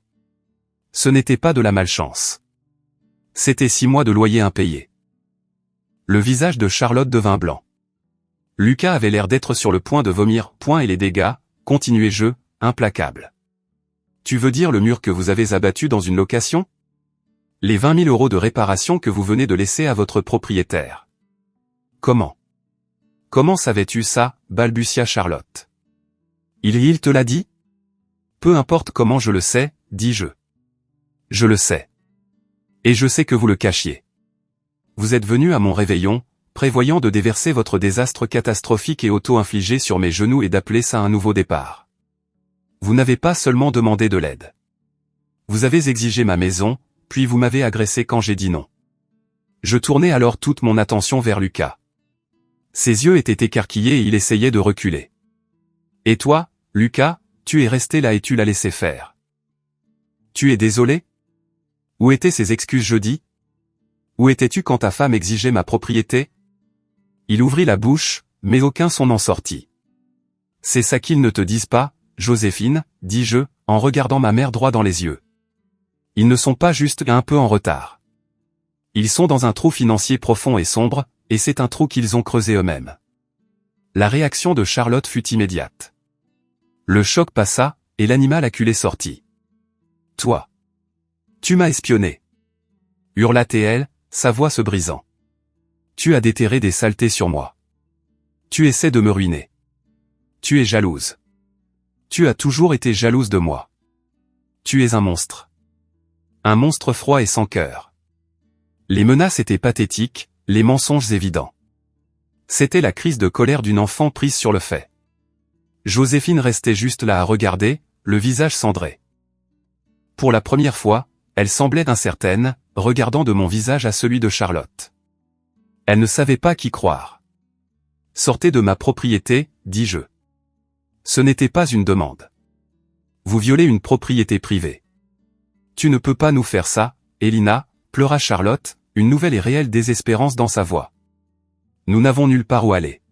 Ce n'était pas de la malchance. C'était 6 mois de loyer impayé. Le visage de Charlotte devint blanc. Lucas avait l'air d'être sur le point de vomir, et les dégâts, continuai-je, implacable. Tu veux dire le mur que vous avez abattu dans une location? Les 20 000 € de réparation que vous venez de laisser à votre propriétaire. Comment? Comment savais-tu ça, balbutia Charlotte. Il te l'a dit? Peu importe comment je le sais, dis-je. Je le sais. Et je sais que vous le cachiez. Vous êtes venu à mon réveillon, prévoyant de déverser votre désastre catastrophique et auto-infligé sur mes genoux et d'appeler ça un nouveau départ. Vous n'avez pas seulement demandé de l'aide. Vous avez exigé ma maison, puis vous m'avez agressé quand j'ai dit non. Je tournai alors toute mon attention vers Lucas. Ses yeux étaient écarquillés et il essayait de reculer. Et toi, Lucas, tu es resté là et tu l'as laissé faire. Tu es désolé? Où étaient ces excuses jeudi? Où étais-tu quand ta femme exigeait ma propriété? Il ouvrit la bouche, mais aucun son n'en sortit. C'est ça qu'ils ne te disent pas, Joséphine, dis-je, en regardant ma mère droit dans les yeux. Ils ne sont pas juste un peu en retard. Ils sont dans un trou financier profond et sombre, et c'est un trou qu'ils ont creusé eux-mêmes. La réaction de Charlotte fut immédiate. Le choc passa, et l'animal acculé sortit. Toi. Tu m'as espionné. Hurla-t-elle, sa voix se brisant. Tu as déterré des saletés sur moi. Tu essaies de me ruiner. Tu es jalouse. Tu as toujours été jalouse de moi. Tu es un monstre. Un monstre froid et sans cœur. Les menaces étaient pathétiques, les mensonges évidents. C'était la crise de colère d'une enfant prise sur le fait. Joséphine restait juste là à regarder, le visage cendré. Pour la première fois, elle semblait incertaine, regardant de mon visage à celui de Charlotte. Elle ne savait pas qui croire. Sortez de ma propriété, dis-je. Ce n'était pas une demande. Vous violez une propriété privée. Tu ne peux pas nous faire ça, Elina, pleura Charlotte, une nouvelle et réelle désespérance dans sa voix. Nous n'avons nulle part où aller.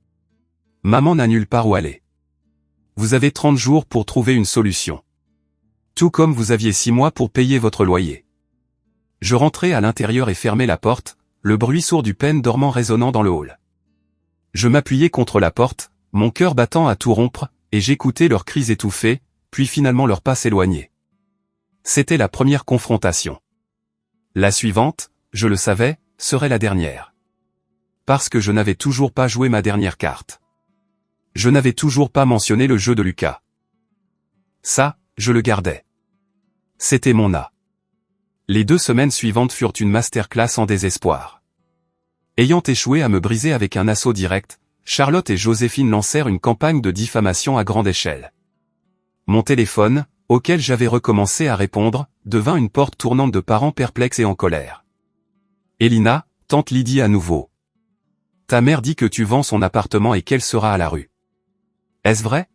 Maman n'a nulle part où aller. Vous avez 30 jours pour trouver une solution. Tout comme vous aviez 6 mois pour payer votre loyer. Je rentrai à l'intérieur et fermai la porte, le bruit sourd du pêne dormant résonnant dans le hall. Je m'appuyai contre la porte, mon cœur battant à tout rompre, et j'écoutais leurs cris étouffés, puis finalement leurs pas s'éloigner. C'était la première confrontation. La suivante, je le savais, serait la dernière. Parce que je n'avais toujours pas joué ma dernière carte. Je n'avais toujours pas mentionné le jeu de Lucas. Ça, je le gardais. C'était mon A. Les 2 semaines suivantes furent une masterclass en désespoir. Ayant échoué à me briser avec un assaut direct, Charlotte et Joséphine lancèrent une campagne de diffamation à grande échelle. Mon téléphone, auquel j'avais recommencé à répondre, devint une porte tournante de parents perplexes et en colère. Elina, tante Lydie à nouveau. Ta mère dit que tu vends son appartement et qu'elle sera à la rue. Est-ce vrai?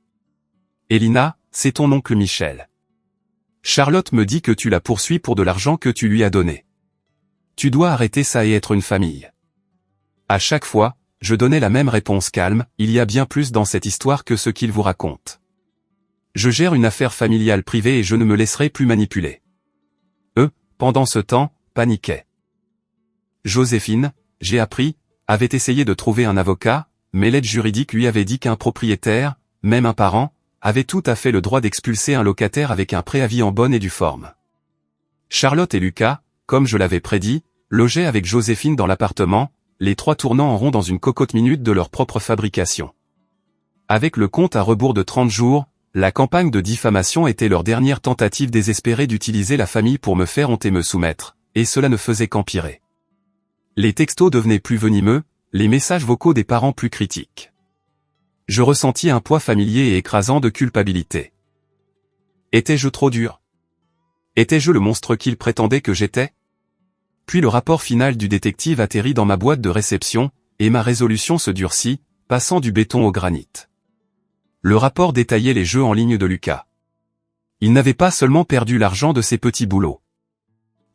Elina, c'est ton oncle Michel. Charlotte me dit que tu la poursuis pour de l'argent que tu lui as donné. Tu dois arrêter ça et être une famille. À chaque fois, je donnais la même réponse calme, il y a bien plus dans cette histoire que ce qu'il vous raconte. Je gère une affaire familiale privée et je ne me laisserai plus manipuler. Eux, pendant ce temps, paniquaient. Joséphine, j'ai appris, avait essayé de trouver un avocat, mais l'aide juridique lui avait dit qu'un propriétaire, même un parent, avait tout à fait le droit d'expulser un locataire avec un préavis en bonne et due forme. Charlotte et Lucas, comme je l'avais prédit, logeaient avec Joséphine dans l'appartement, les 3 tournant en rond dans une cocotte minute de leur propre fabrication. Avec le compte à rebours de 30 jours, la campagne de diffamation était leur dernière tentative désespérée d'utiliser la famille pour me faire honte et me soumettre, et cela ne faisait qu'empirer. Les textos devenaient plus venimeux, les messages vocaux des parents plus critiques. Je ressentis un poids familier et écrasant de culpabilité. Étais-je trop dur? Étais-je le monstre qu'ils prétendaient que j'étais? Puis le rapport final du détective atterrit dans ma boîte de réception, et ma résolution se durcit, passant du béton au granit. Le rapport détaillait les jeux en ligne de Lucas. Il n'avait pas seulement perdu l'argent de ses petits boulots.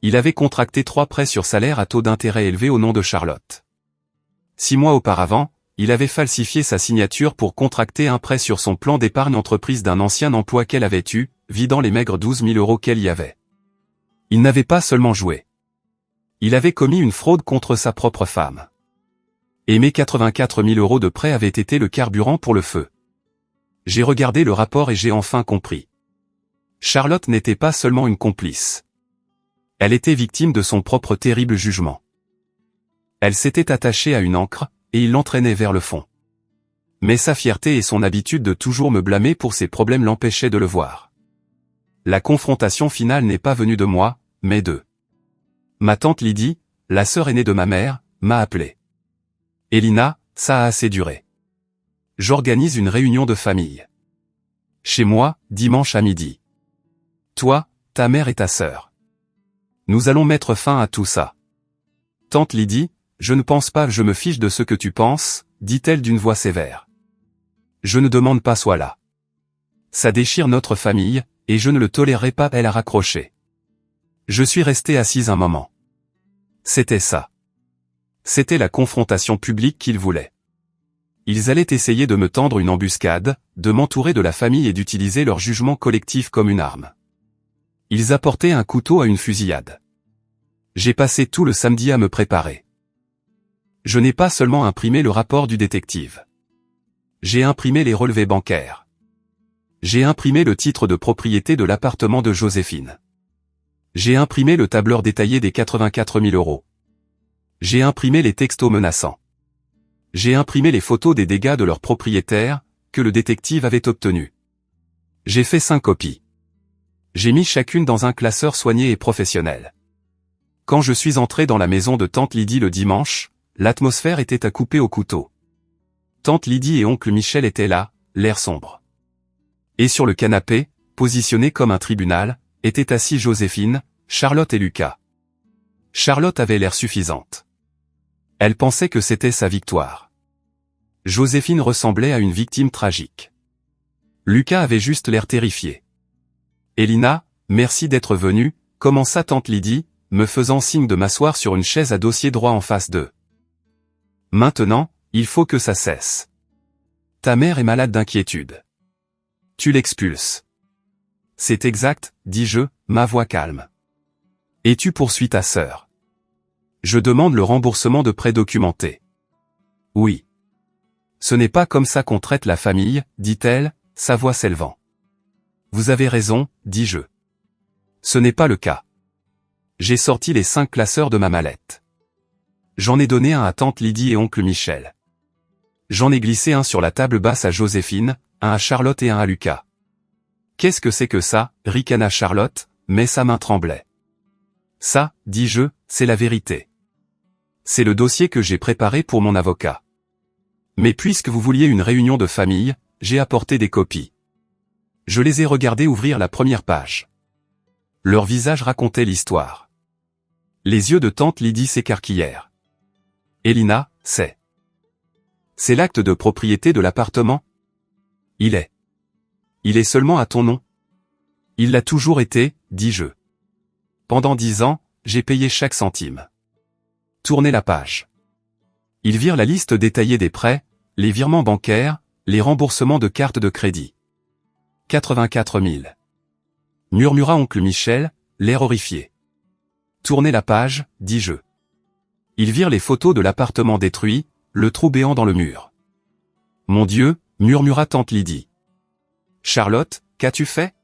Il avait contracté 3 prêts sur salaire à taux d'intérêt élevé au nom de Charlotte. 6 mois auparavant, il avait falsifié sa signature pour contracter un prêt sur son plan d'épargne entreprise d'un ancien emploi qu'elle avait eu, vidant les maigres 12 000 € qu'elle y avait. Il n'avait pas seulement joué. Il avait commis une fraude contre sa propre femme. Et mes 84 000 € de prêt avaient été le carburant pour le feu. J'ai regardé le rapport et j'ai enfin compris. Charlotte n'était pas seulement une complice. Elle était victime de son propre terrible jugement. Elle s'était attachée à une ancre, et il l'entraînait vers le fond. Mais sa fierté et son habitude de toujours me blâmer pour ses problèmes l'empêchaient de le voir. La confrontation finale n'est pas venue de moi, mais d'eux. Ma tante Lydie, la sœur aînée de ma mère, m'a appelé. Elina, ça a assez duré. J'organise une réunion de famille. Chez moi, dimanche à midi. Toi, ta mère et ta sœur. Nous allons mettre fin à tout ça. Tante Lydie, je ne pense pas, je me fiche de ce que tu penses, dit-elle d'une voix sévère. Je ne demande pas sois là. Ça déchire notre famille, et je ne le tolérerai pas, elle a raccroché. Je suis resté assise un moment. C'était ça. C'était la confrontation publique qu'ils voulaient. Ils allaient essayer de me tendre une embuscade, de m'entourer de la famille et d'utiliser leur jugement collectif comme une arme. Ils apportaient un couteau à une fusillade. J'ai passé tout le samedi à me préparer. Je n'ai pas seulement imprimé le rapport du détective. J'ai imprimé les relevés bancaires. J'ai imprimé le titre de propriété de l'appartement de Joséphine. J'ai imprimé le tableur détaillé des 84 000 €. J'ai imprimé les textos menaçants. J'ai imprimé les photos des dégâts de leurs propriétaires, que le détective avait obtenus. J'ai fait 5 copies. J'ai mis chacune dans un classeur soigné et professionnel. Quand je suis entré dans la maison de tante Lydie le dimanche, l'atmosphère était à couper au couteau. Tante Lydie et oncle Michel étaient là, l'air sombre. Et sur le canapé, positionné comme un tribunal, étaient assis Joséphine, Charlotte et Lucas. Charlotte avait l'air suffisante. Elle pensait que c'était sa victoire. Joséphine ressemblait à une victime tragique. Lucas avait juste l'air terrifié. Elina, merci d'être venue, commença tante Lydie, me faisant signe de m'asseoir sur une chaise à dossier droit en face d'eux. Maintenant, il faut que ça cesse. Ta mère est malade d'inquiétude. Tu l'expulses. C'est exact, dis-je, ma voix calme. Et tu poursuis ta sœur. Je demande le remboursement de prêts documentés. Oui. Ce n'est pas comme ça qu'on traite la famille, dit-elle, sa voix s'élevant. Vous avez raison, dis-je. Ce n'est pas le cas. J'ai sorti les 5 classeurs de ma mallette. J'en ai donné un à tante Lydie et oncle Michel. J'en ai glissé un sur la table basse à Joséphine, un à Charlotte et un à Lucas. Qu'est-ce que c'est que ça, ricana Charlotte, mais sa main tremblait. Ça, dis-je, c'est la vérité. C'est le dossier que j'ai préparé pour mon avocat. Mais puisque vous vouliez une réunion de famille, j'ai apporté des copies. Je les ai regardés ouvrir la première page. Leur visage racontait l'histoire. Les yeux de tante Lydie s'écarquillèrent. Elina, c'est l'acte de propriété de l'appartement? Il est seulement à ton nom? Il l'a toujours été, dis-je. Pendant 10 ans, j'ai payé chaque centime. Tournez la page. Ils virent la liste détaillée des prêts, les virements bancaires, les remboursements de cartes de crédit. 84 000. Murmura oncle Michel, l'air horrifié. Tournez la page, dis-je. Ils virent les photos de l'appartement détruit, le trou béant dans le mur. Mon Dieu, murmura tante Lydie. Charlotte, qu'as-tu fait?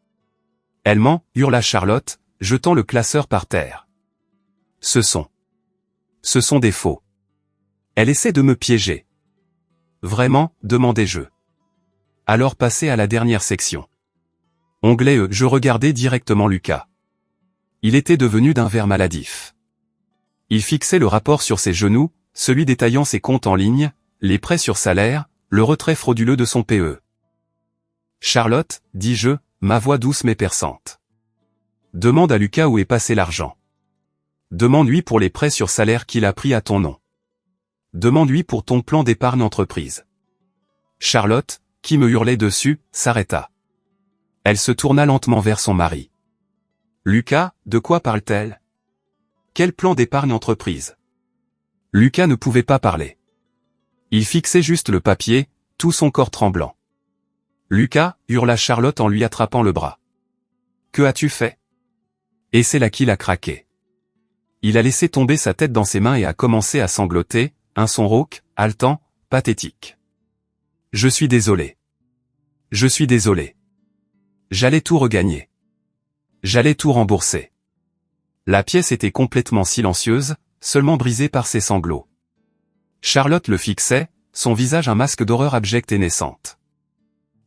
Elle ment, hurla Charlotte, jetant le classeur par terre. Ce sont des faux. Elle essaie de me piéger. Vraiment, demandai-je. Alors passez à la dernière section. Onglet je regardais directement Lucas. Il était devenu d'un ver maladif. Il fixait le rapport sur ses genoux, celui détaillant ses comptes en ligne, les prêts sur salaire, le retrait frauduleux de son PE. Charlotte, dis-je, ma voix douce mais perçante. Demande à Lucas où est passé l'argent. Demande-lui pour les prêts sur salaire qu'il a pris à ton nom. Demande-lui pour ton plan d'épargne entreprise. Charlotte, qui me hurlait dessus, s'arrêta. Elle se tourna lentement vers son mari. Lucas, de quoi parle-t-elle? Quel plan d'épargne entreprise? Lucas ne pouvait pas parler. Il fixait juste le papier, tout son corps tremblant. Lucas, hurla Charlotte en lui attrapant le bras. Que as-tu fait? Et c'est là qu'il a craqué. Il a laissé tomber sa tête dans ses mains et a commencé à sangloter, un son rauque, haletant, pathétique. Je suis désolé. Je suis désolé. J'allais tout regagner. J'allais tout rembourser. La pièce était complètement silencieuse, seulement brisée par ses sanglots. Charlotte le fixait, son visage un masque d'horreur abjecte et naissante.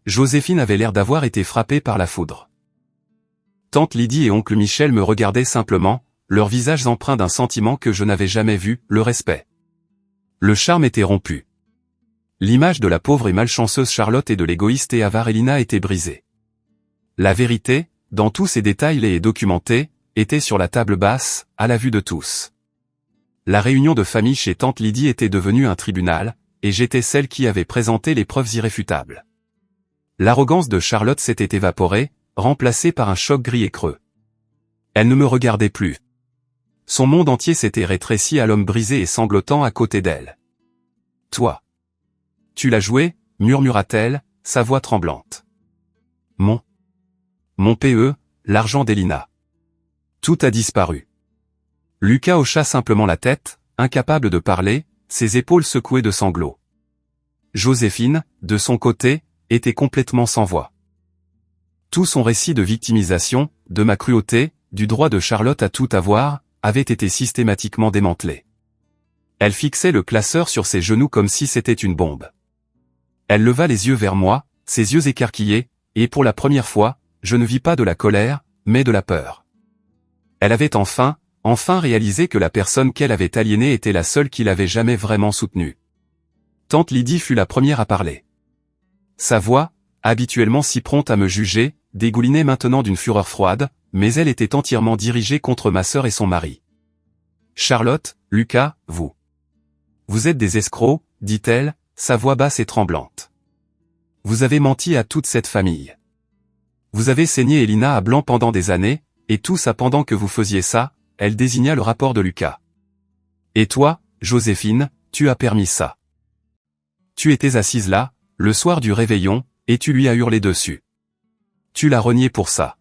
Joséphine avait l'air d'avoir été frappée par la foudre. Tante Lydie et oncle Michel me regardaient simplement, leurs visages empreints d'un sentiment que je n'avais jamais vu, le respect. Le charme était rompu. L'image de la pauvre et malchanceuse Charlotte et de l'égoïste et avare Elina était brisée. La vérité, dans tous ses détails et documentés, était sur la table basse, à la vue de tous. La réunion de famille chez tante Lydie était devenue un tribunal, et j'étais celle qui avait présenté les preuves irréfutables. L'arrogance de Charlotte s'était évaporée, remplacée par un choc gris et creux. Elle ne me regardait plus. Son monde entier s'était rétréci à l'homme brisé et sanglotant à côté d'elle. Toi. Tu l'as joué, murmura-t-elle, sa voix tremblante. Mon PE, l'argent d'Elina. Tout a disparu. Lucas hocha simplement la tête, incapable de parler, ses épaules secouées de sanglots. Joséphine, de son côté, était complètement sans voix. Tout son récit de victimisation, de ma cruauté, du droit de Charlotte à tout avoir, avait été systématiquement démantelé. Elle fixait le classeur sur ses genoux comme si c'était une bombe. Elle leva les yeux vers moi, ses yeux écarquillés, et pour la première fois, je ne vis pas de la colère, mais de la peur. Elle avait enfin réalisé que la personne qu'elle avait aliénée était la seule qui l'avait jamais vraiment soutenue. Tante Lydie fut la première à parler. Sa voix, habituellement si prompte à me juger, dégoulinait maintenant d'une fureur froide, mais elle était entièrement dirigée contre ma sœur et son mari. Charlotte, Lucas, vous êtes des escrocs, dit-elle, sa voix basse et tremblante. Vous avez menti à toute cette famille. Vous avez saigné Elina à blanc pendant des années, et tout ça pendant que vous faisiez ça, elle désigna le rapport de Lucas. Et toi, Joséphine, tu as permis ça. Tu étais assise là, le soir du réveillon, et tu lui as hurlé dessus. Tu l'as renié pour ça.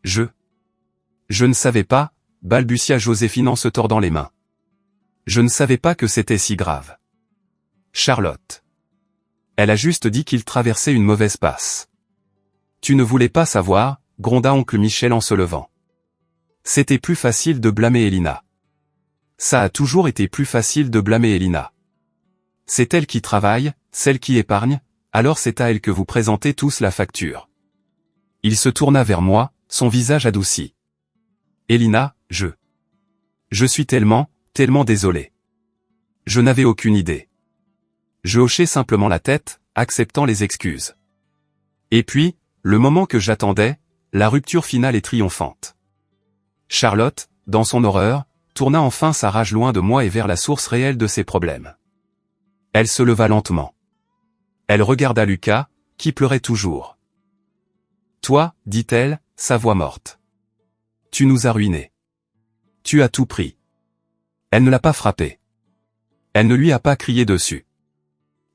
Je ne savais pas, balbutia Joséphine en se tordant les mains. Je ne savais pas que c'était si grave. Charlotte. Elle a juste dit qu'il traversait une mauvaise passe. Tu ne voulais pas savoir, gronda oncle Michel en se levant. C'était plus facile de blâmer Elina. Ça a toujours été plus facile de blâmer Elina. C'est elle qui travaille, celle qui épargne, alors c'est à elle que vous présentez tous la facture. Il se tourna vers moi, son visage adouci. Elina, je suis tellement désolé. Je n'avais aucune idée. Je hochai simplement la tête, acceptant les excuses. Et puis, le moment que j'attendais, la rupture finale et triomphante. Charlotte, dans son horreur, tourna enfin sa rage loin de moi et vers la source réelle de ses problèmes. Elle se leva lentement. Elle regarda Lucas, qui pleurait toujours. « Toi, dit-elle, sa voix morte. Tu nous as ruinés. Tu as tout pris. » Elle ne l'a pas frappé. Elle ne lui a pas crié dessus.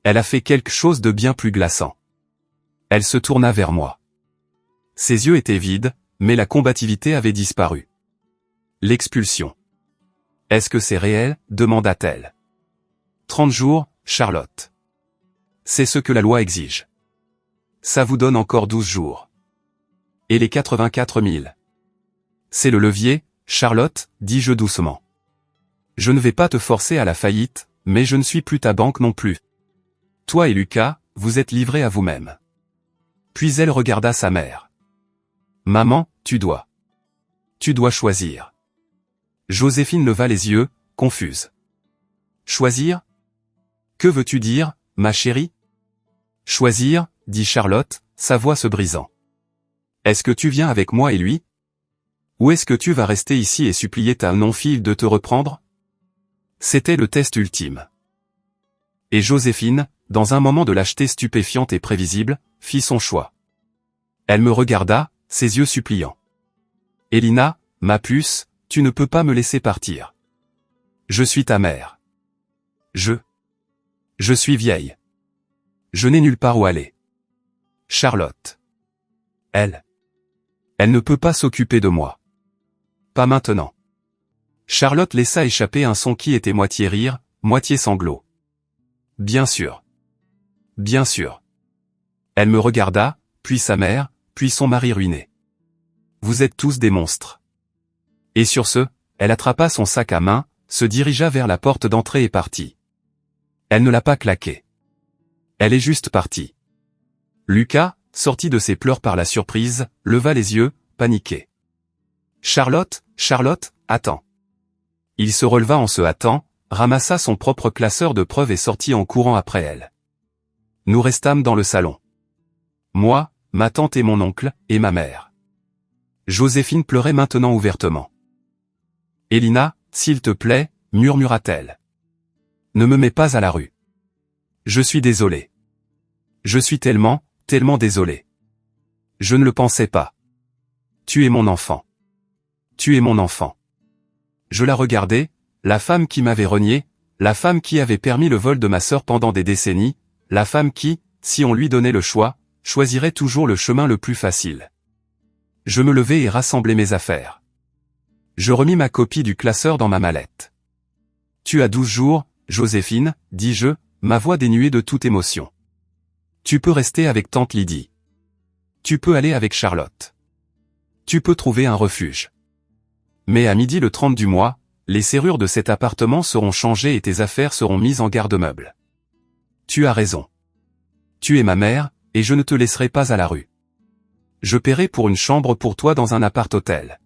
Elle a fait quelque chose de bien plus glaçant. Elle se tourna vers moi. Ses yeux étaient vides, mais la combativité avait disparu. L'expulsion. « Est-ce que c'est réel ?» demanda-t-elle. 30 jours, Charlotte. C'est ce que la loi exige. Ça vous donne encore 12 jours. Et les 84 000. C'est le levier, Charlotte, dis-je doucement. Je ne vais pas te forcer à la faillite, mais je ne suis plus ta banque non plus. Toi et Lucas, vous êtes livrés à vous-même. Puis elle regarda sa mère. Maman, tu dois choisir. Joséphine leva les yeux, confuse. Choisir? Que veux-tu dire, ma chérie? Choisir, dit Charlotte, sa voix se brisant. Est-ce que tu viens avec moi et lui? Ou est-ce que tu vas rester ici et supplier ta non-fille de te reprendre? C'était le test ultime. Et Joséphine, dans un moment de lâcheté stupéfiante et prévisible, fit son choix. Elle me regarda, ses yeux suppliants. Elina, ma puce, tu ne peux pas me laisser partir. Je suis ta mère. Je suis vieille. Je n'ai nulle part où aller. Charlotte. Elle ne peut pas s'occuper de moi. Pas maintenant. Charlotte laissa échapper un son qui était moitié rire, moitié sanglot. Bien sûr. Bien sûr. Elle me regarda, puis sa mère, puis son mari ruiné. Vous êtes tous des monstres. Et sur ce, elle attrapa son sac à main, se dirigea vers la porte d'entrée et partit. Elle ne l'a pas claqué. Elle est juste partie. Lucas, sorti de ses pleurs par la surprise, leva les yeux, paniqué. Charlotte, attends. Il se releva en se hâtant, ramassa son propre classeur de preuves et sortit en courant après elle. Nous restâmes dans le salon. Moi, ma tante et mon oncle, et ma mère. Joséphine pleurait maintenant ouvertement. Elina, s'il te plaît, murmura-t-elle. Ne me mets pas à la rue. Je suis désolé. Je suis tellement désolé. Je ne le pensais pas. Tu es mon enfant. Tu es mon enfant. Je la regardais, la femme qui m'avait renié, la femme qui avait permis le vol de ma sœur pendant des décennies, la femme qui, si on lui donnait le choix, choisirait toujours le chemin le plus facile. Je me levai et rassemblai mes affaires. Je remis ma copie du classeur dans ma mallette. Tu as 12 jours, Joséphine, dis-je, ma voix dénuée de toute émotion. Tu peux rester avec tante Lydie. Tu peux aller avec Charlotte. Tu peux trouver un refuge. Mais à midi le 30 du mois, les serrures de cet appartement seront changées et tes affaires seront mises en garde-meuble. Tu as raison. Tu es ma mère, et je ne te laisserai pas à la rue. Je paierai pour une chambre pour toi dans un appart-hôtel.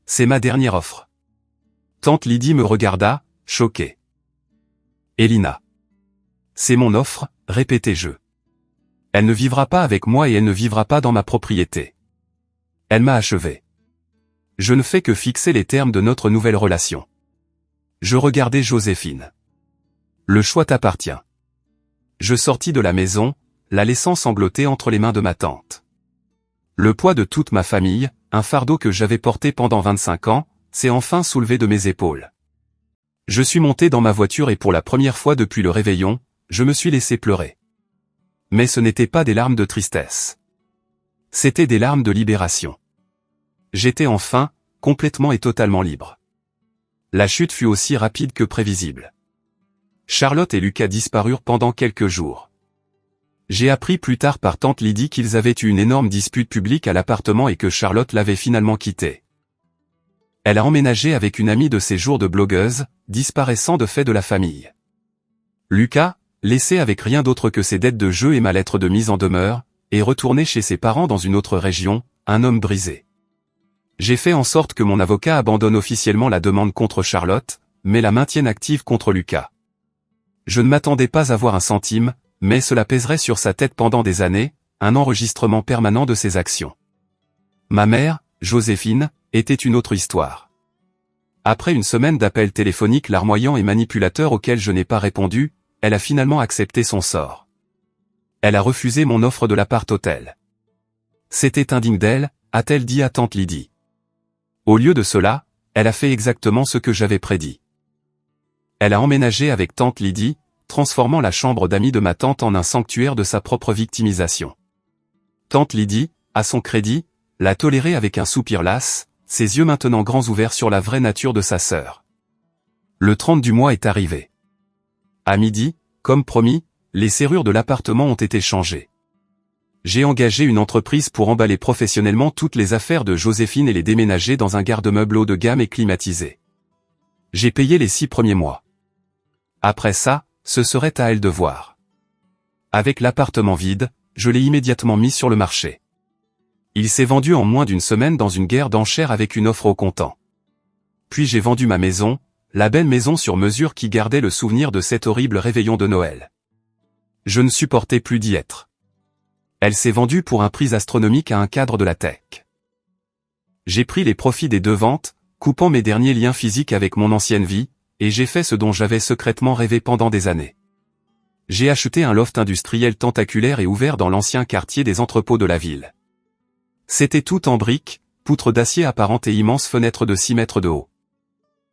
C'est ma dernière offre. Tante Lydie me regarda, choquée. Elina. C'est mon offre, répétai-je. Elle ne vivra pas avec moi et elle ne vivra pas dans ma propriété. Elle m'a achevé. Je ne fais que fixer les termes de notre nouvelle relation. Je regardai Joséphine. Le choix t'appartient. Je sortis de la maison, la laissant sangloter entre les mains de ma tante. Le poids de toute ma famille, un fardeau que j'avais porté pendant 25 ans, s'est enfin soulevé de mes épaules. Je suis monté dans ma voiture et pour la première fois depuis le réveillon, je me suis laissé pleurer. Mais ce n'était pas des larmes de tristesse. C'était des larmes de libération. J'étais enfin, complètement et totalement libre. La chute fut aussi rapide que prévisible. Charlotte et Lucas disparurent pendant quelques jours. J'ai appris plus tard par tante Lydie qu'ils avaient eu une énorme dispute publique à l'appartement et que Charlotte l'avait finalement quitté. Elle a emménagé avec une amie de ses jours de blogueuse, disparaissant de fait de la famille. Lucas, laissé avec rien d'autre que ses dettes de jeu et ma lettre de mise en demeure, et retourné chez ses parents dans une autre région, un homme brisé. J'ai fait en sorte que mon avocat abandonne officiellement la demande contre Charlotte, mais la maintienne active contre Lucas. Je ne m'attendais pas à voir un centime, mais cela pèserait sur sa tête pendant des années, un enregistrement permanent de ses actions. Ma mère, Joséphine, était une autre histoire. Après une semaine d'appels téléphoniques larmoyants et manipulateurs auxquels je n'ai pas répondu, elle a finalement accepté son sort. Elle a refusé mon offre de l'appart-hôtel. C'était indigne d'elle, a-t-elle dit à tante Lydie. Au lieu de cela, elle a fait exactement ce que j'avais prédit. Elle a emménagé avec tante Lydie, transformant la chambre d'amis de ma tante en un sanctuaire de sa propre victimisation. Tante Lydie, à son crédit, l'a tolérée avec un soupir las, ses yeux maintenant grands ouverts sur la vraie nature de sa sœur. Le 30 du mois est arrivé. À midi, comme promis, les serrures de l'appartement ont été changées. J'ai engagé une entreprise pour emballer professionnellement toutes les affaires de Joséphine et les déménager dans un garde-meuble haut de gamme et climatisé. J'ai payé les 6 premiers mois. Après ça, ce serait à elle de voir. Avec l'appartement vide, je l'ai immédiatement mis sur le marché. Il s'est vendu en moins d'une semaine dans une guerre d'enchères avec une offre au comptant. Puis j'ai vendu ma maison, la belle maison sur mesure qui gardait le souvenir de cet horrible réveillon de Noël. Je ne supportais plus d'y être. Elle s'est vendue pour un prix astronomique à un cadre de la tech. J'ai pris les profits des 2 ventes, coupant mes derniers liens physiques avec mon ancienne vie, et j'ai fait ce dont j'avais secrètement rêvé pendant des années. J'ai acheté un loft industriel tentaculaire et ouvert dans l'ancien quartier des entrepôts de la ville. C'était tout en briques, poutres d'acier apparentes et immenses fenêtres de 6 mètres de haut.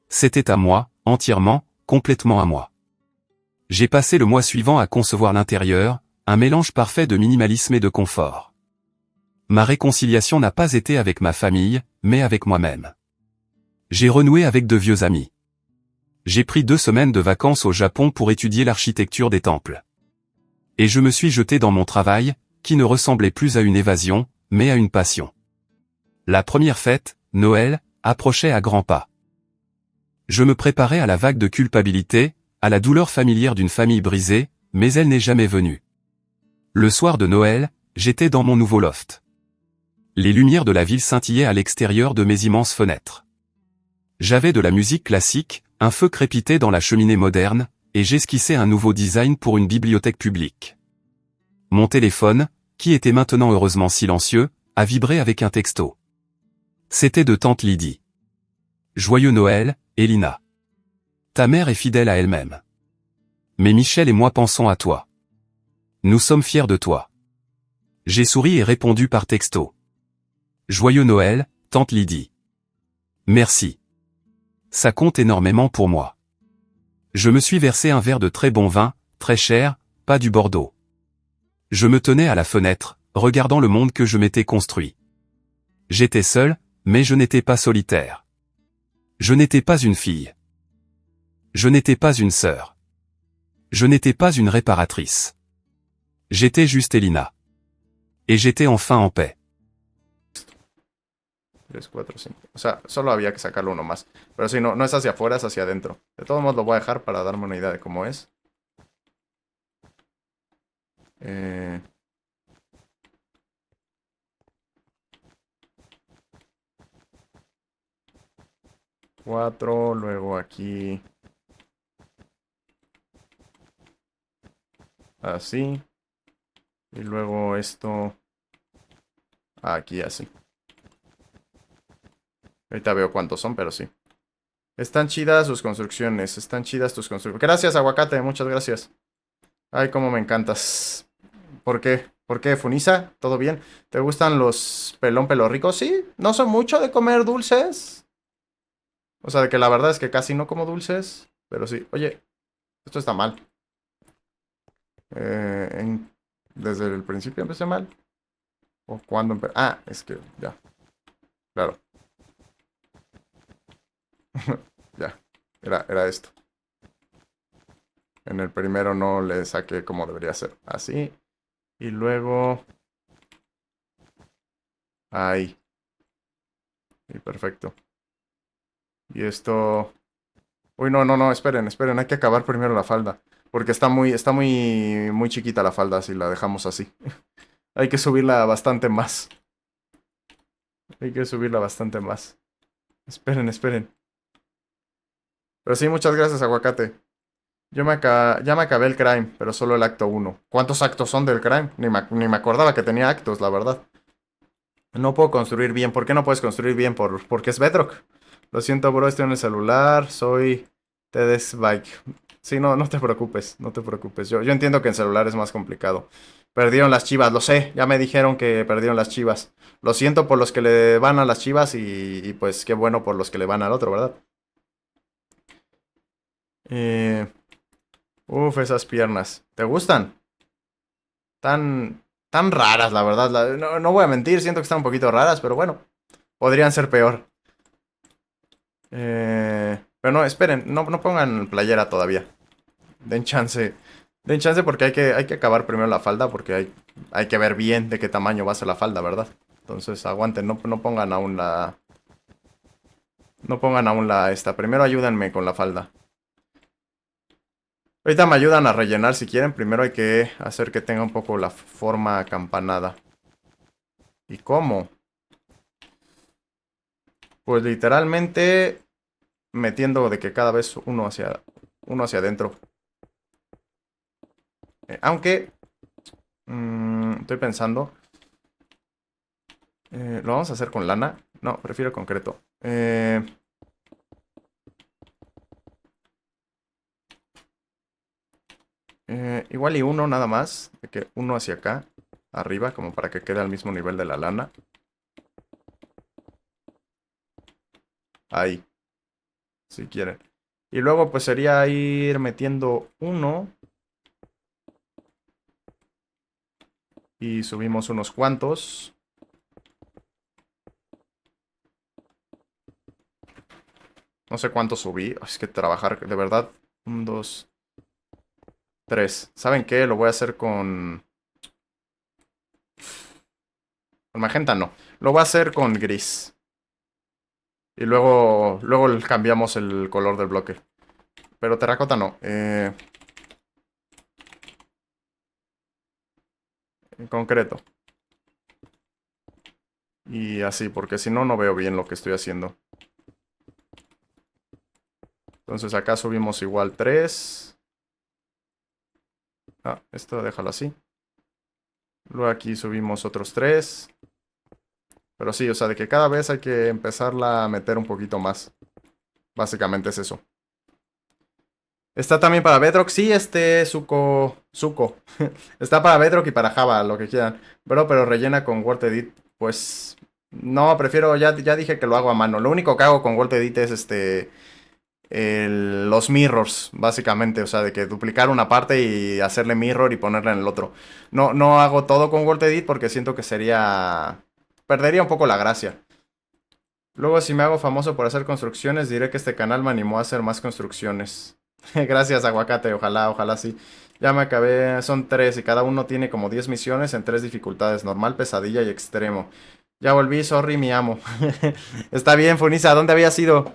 C'était à moi, entièrement, complètement à moi. J'ai passé le mois suivant à concevoir l'intérieur, un mélange parfait de minimalisme et de confort. Ma réconciliation n'a pas été avec ma famille, mais avec moi-même. J'ai renoué avec de vieux amis. J'ai pris 2 semaines de vacances au Japon pour étudier l'architecture des temples. Et je me suis jeté dans mon travail, qui ne ressemblait plus à une évasion, mais à une passion. La première fête, Noël, approchait à grands pas. Je me préparais à la vague de culpabilité, à la douleur familière d'une famille brisée, mais elle n'est jamais venue. Le soir de Noël, j'étais dans mon nouveau loft. Les lumières de la ville scintillaient à l'extérieur de mes immenses fenêtres. J'avais de la musique classique, un feu crépitait dans la cheminée moderne, et j'esquissais un nouveau design pour une bibliothèque publique. Mon téléphone, qui était maintenant heureusement silencieux, a vibré avec un texto. C'était de tante Lydie. Joyeux Noël, Elina. Ta mère est fidèle à elle-même. Mais Michel et moi pensons à toi. Nous sommes fiers de toi. J'ai souri et répondu par texto. Joyeux Noël, tante Lydie. Merci. Ça compte énormément pour moi. Je me suis versé un verre de très bon vin, très cher, pas du Bordeaux. Je me tenais à la fenêtre, regardant le monde que je m'étais construit. J'étais seul, mais je n'étais pas solitaire. Je n'étais pas une fille. Je n'étais pas une sœur. Je n'étais pas une réparatrice. J'étais juste Elina. Et j'étais enfin en paix. 3, 4, 5. O sea, solo había que sacarlo uno más. Pero sí, no es hacia afuera, es hacia adentro. De todos modos lo voy a dejar para darme una idea de cómo es. 4, luego aquí. Así. Y luego esto. Aquí así. Ahorita veo cuántos son, pero sí. Están chidas sus construcciones. Están chidas tus construcciones. Gracias, aguacate. Muchas gracias. Ay, cómo me encantas. ¿Por qué? ¿Por qué, Funisa? ¿Todo bien? ¿Te gustan los pelón pelo ricos? Sí. No soy mucho de comer dulces. O sea, de que la verdad es que casi no como dulces. Pero sí. Oye, esto está mal. Desde el principio empecé mal. ¿O cuándo empecé? Ah, es que ya. Claro. Ya. Era esto. En el primero no le saqué como debería ser. Así. Y luego. Ahí. Y perfecto. Y esto. Uy, no, esperen. Hay que acabar primero la falda. Porque muy chiquita la falda si la dejamos así. Hay que subirla bastante más. Hay que subirla bastante más. Esperen, esperen. Pero sí, muchas gracias, aguacate. Ya me acabé el Crime, pero solo el acto 1. ¿Cuántos actos son del Crime? Ni me acordaba que tenía actos, la verdad. No puedo construir bien. ¿Por qué no puedes construir bien? Porque es Bedrock. Lo siento, bro, estoy en el celular. Soy TEDx Bike. Sí, no te preocupes, no te preocupes. Yo entiendo que en celular es más complicado. Perdieron las Chivas, lo sé. Ya me dijeron que perdieron las Chivas. Lo siento por los que le van a las Chivas y pues qué bueno por los que le van al otro, ¿verdad? Eh, esas piernas. ¿Te gustan? Tan raras, la verdad. No voy a mentir, siento que están un poquito raras, pero bueno, podrían ser peor. Pero no, esperen, no pongan playera todavía. Den chance. Den chance porque hay que acabar primero la falda porque hay que ver bien de qué tamaño va a ser la falda, ¿verdad? Entonces aguanten, no pongan aún la... No pongan aún la esta. Primero ayúdenme con la falda. Ahorita me ayudan a rellenar si quieren. Primero hay que hacer que tenga un poco la forma acampanada. ¿Y cómo? Pues literalmente metiendo de que cada vez uno hacia adentro. Aunque estoy pensando. ¿Lo vamos a hacer con lana? No, prefiero concreto. Igual y uno nada más. De que uno hacia acá. Arriba, como para que quede al mismo nivel de la lana. Ahí. Si quieren. Y luego pues sería ir metiendo uno. Y subimos unos cuantos. No sé cuánto subí. Es que trabajar, de verdad. 1, 2, 3. ¿Saben qué? Lo voy a hacer con... Con magenta no. Lo voy a hacer con gris. Y luego cambiamos el color del bloque. Pero terracota no. En concreto. Y así, porque si no, no veo bien lo que estoy haciendo. Entonces acá subimos igual 3. Ah, esto déjalo así. Luego aquí subimos otros 3. Pero sí, o sea, de que cada vez hay que empezarla a meter un poquito más. Básicamente es eso. Está también para Bedrock. Sí, Suco. Está para Bedrock y para Java, lo que quieran. Pero rellena con Word Edit. Pues no, prefiero, ya dije que lo hago a mano. Lo único que hago con Word Edit es los mirrors, básicamente. O sea, de que duplicar una parte y hacerle mirror y ponerla en el otro. No hago todo con Word Edit porque siento que perdería un poco la gracia. Luego, si me hago famoso por hacer construcciones, diré que este canal me animó a hacer más construcciones. Gracias, aguacate. Ojalá sí. Ya me acabé. Son 3 y cada uno tiene como 10 misiones en 3 dificultades: normal, pesadilla y extremo. Ya volví, sorry, mi amo. Está bien, Funisa. ¿Dónde habías ido?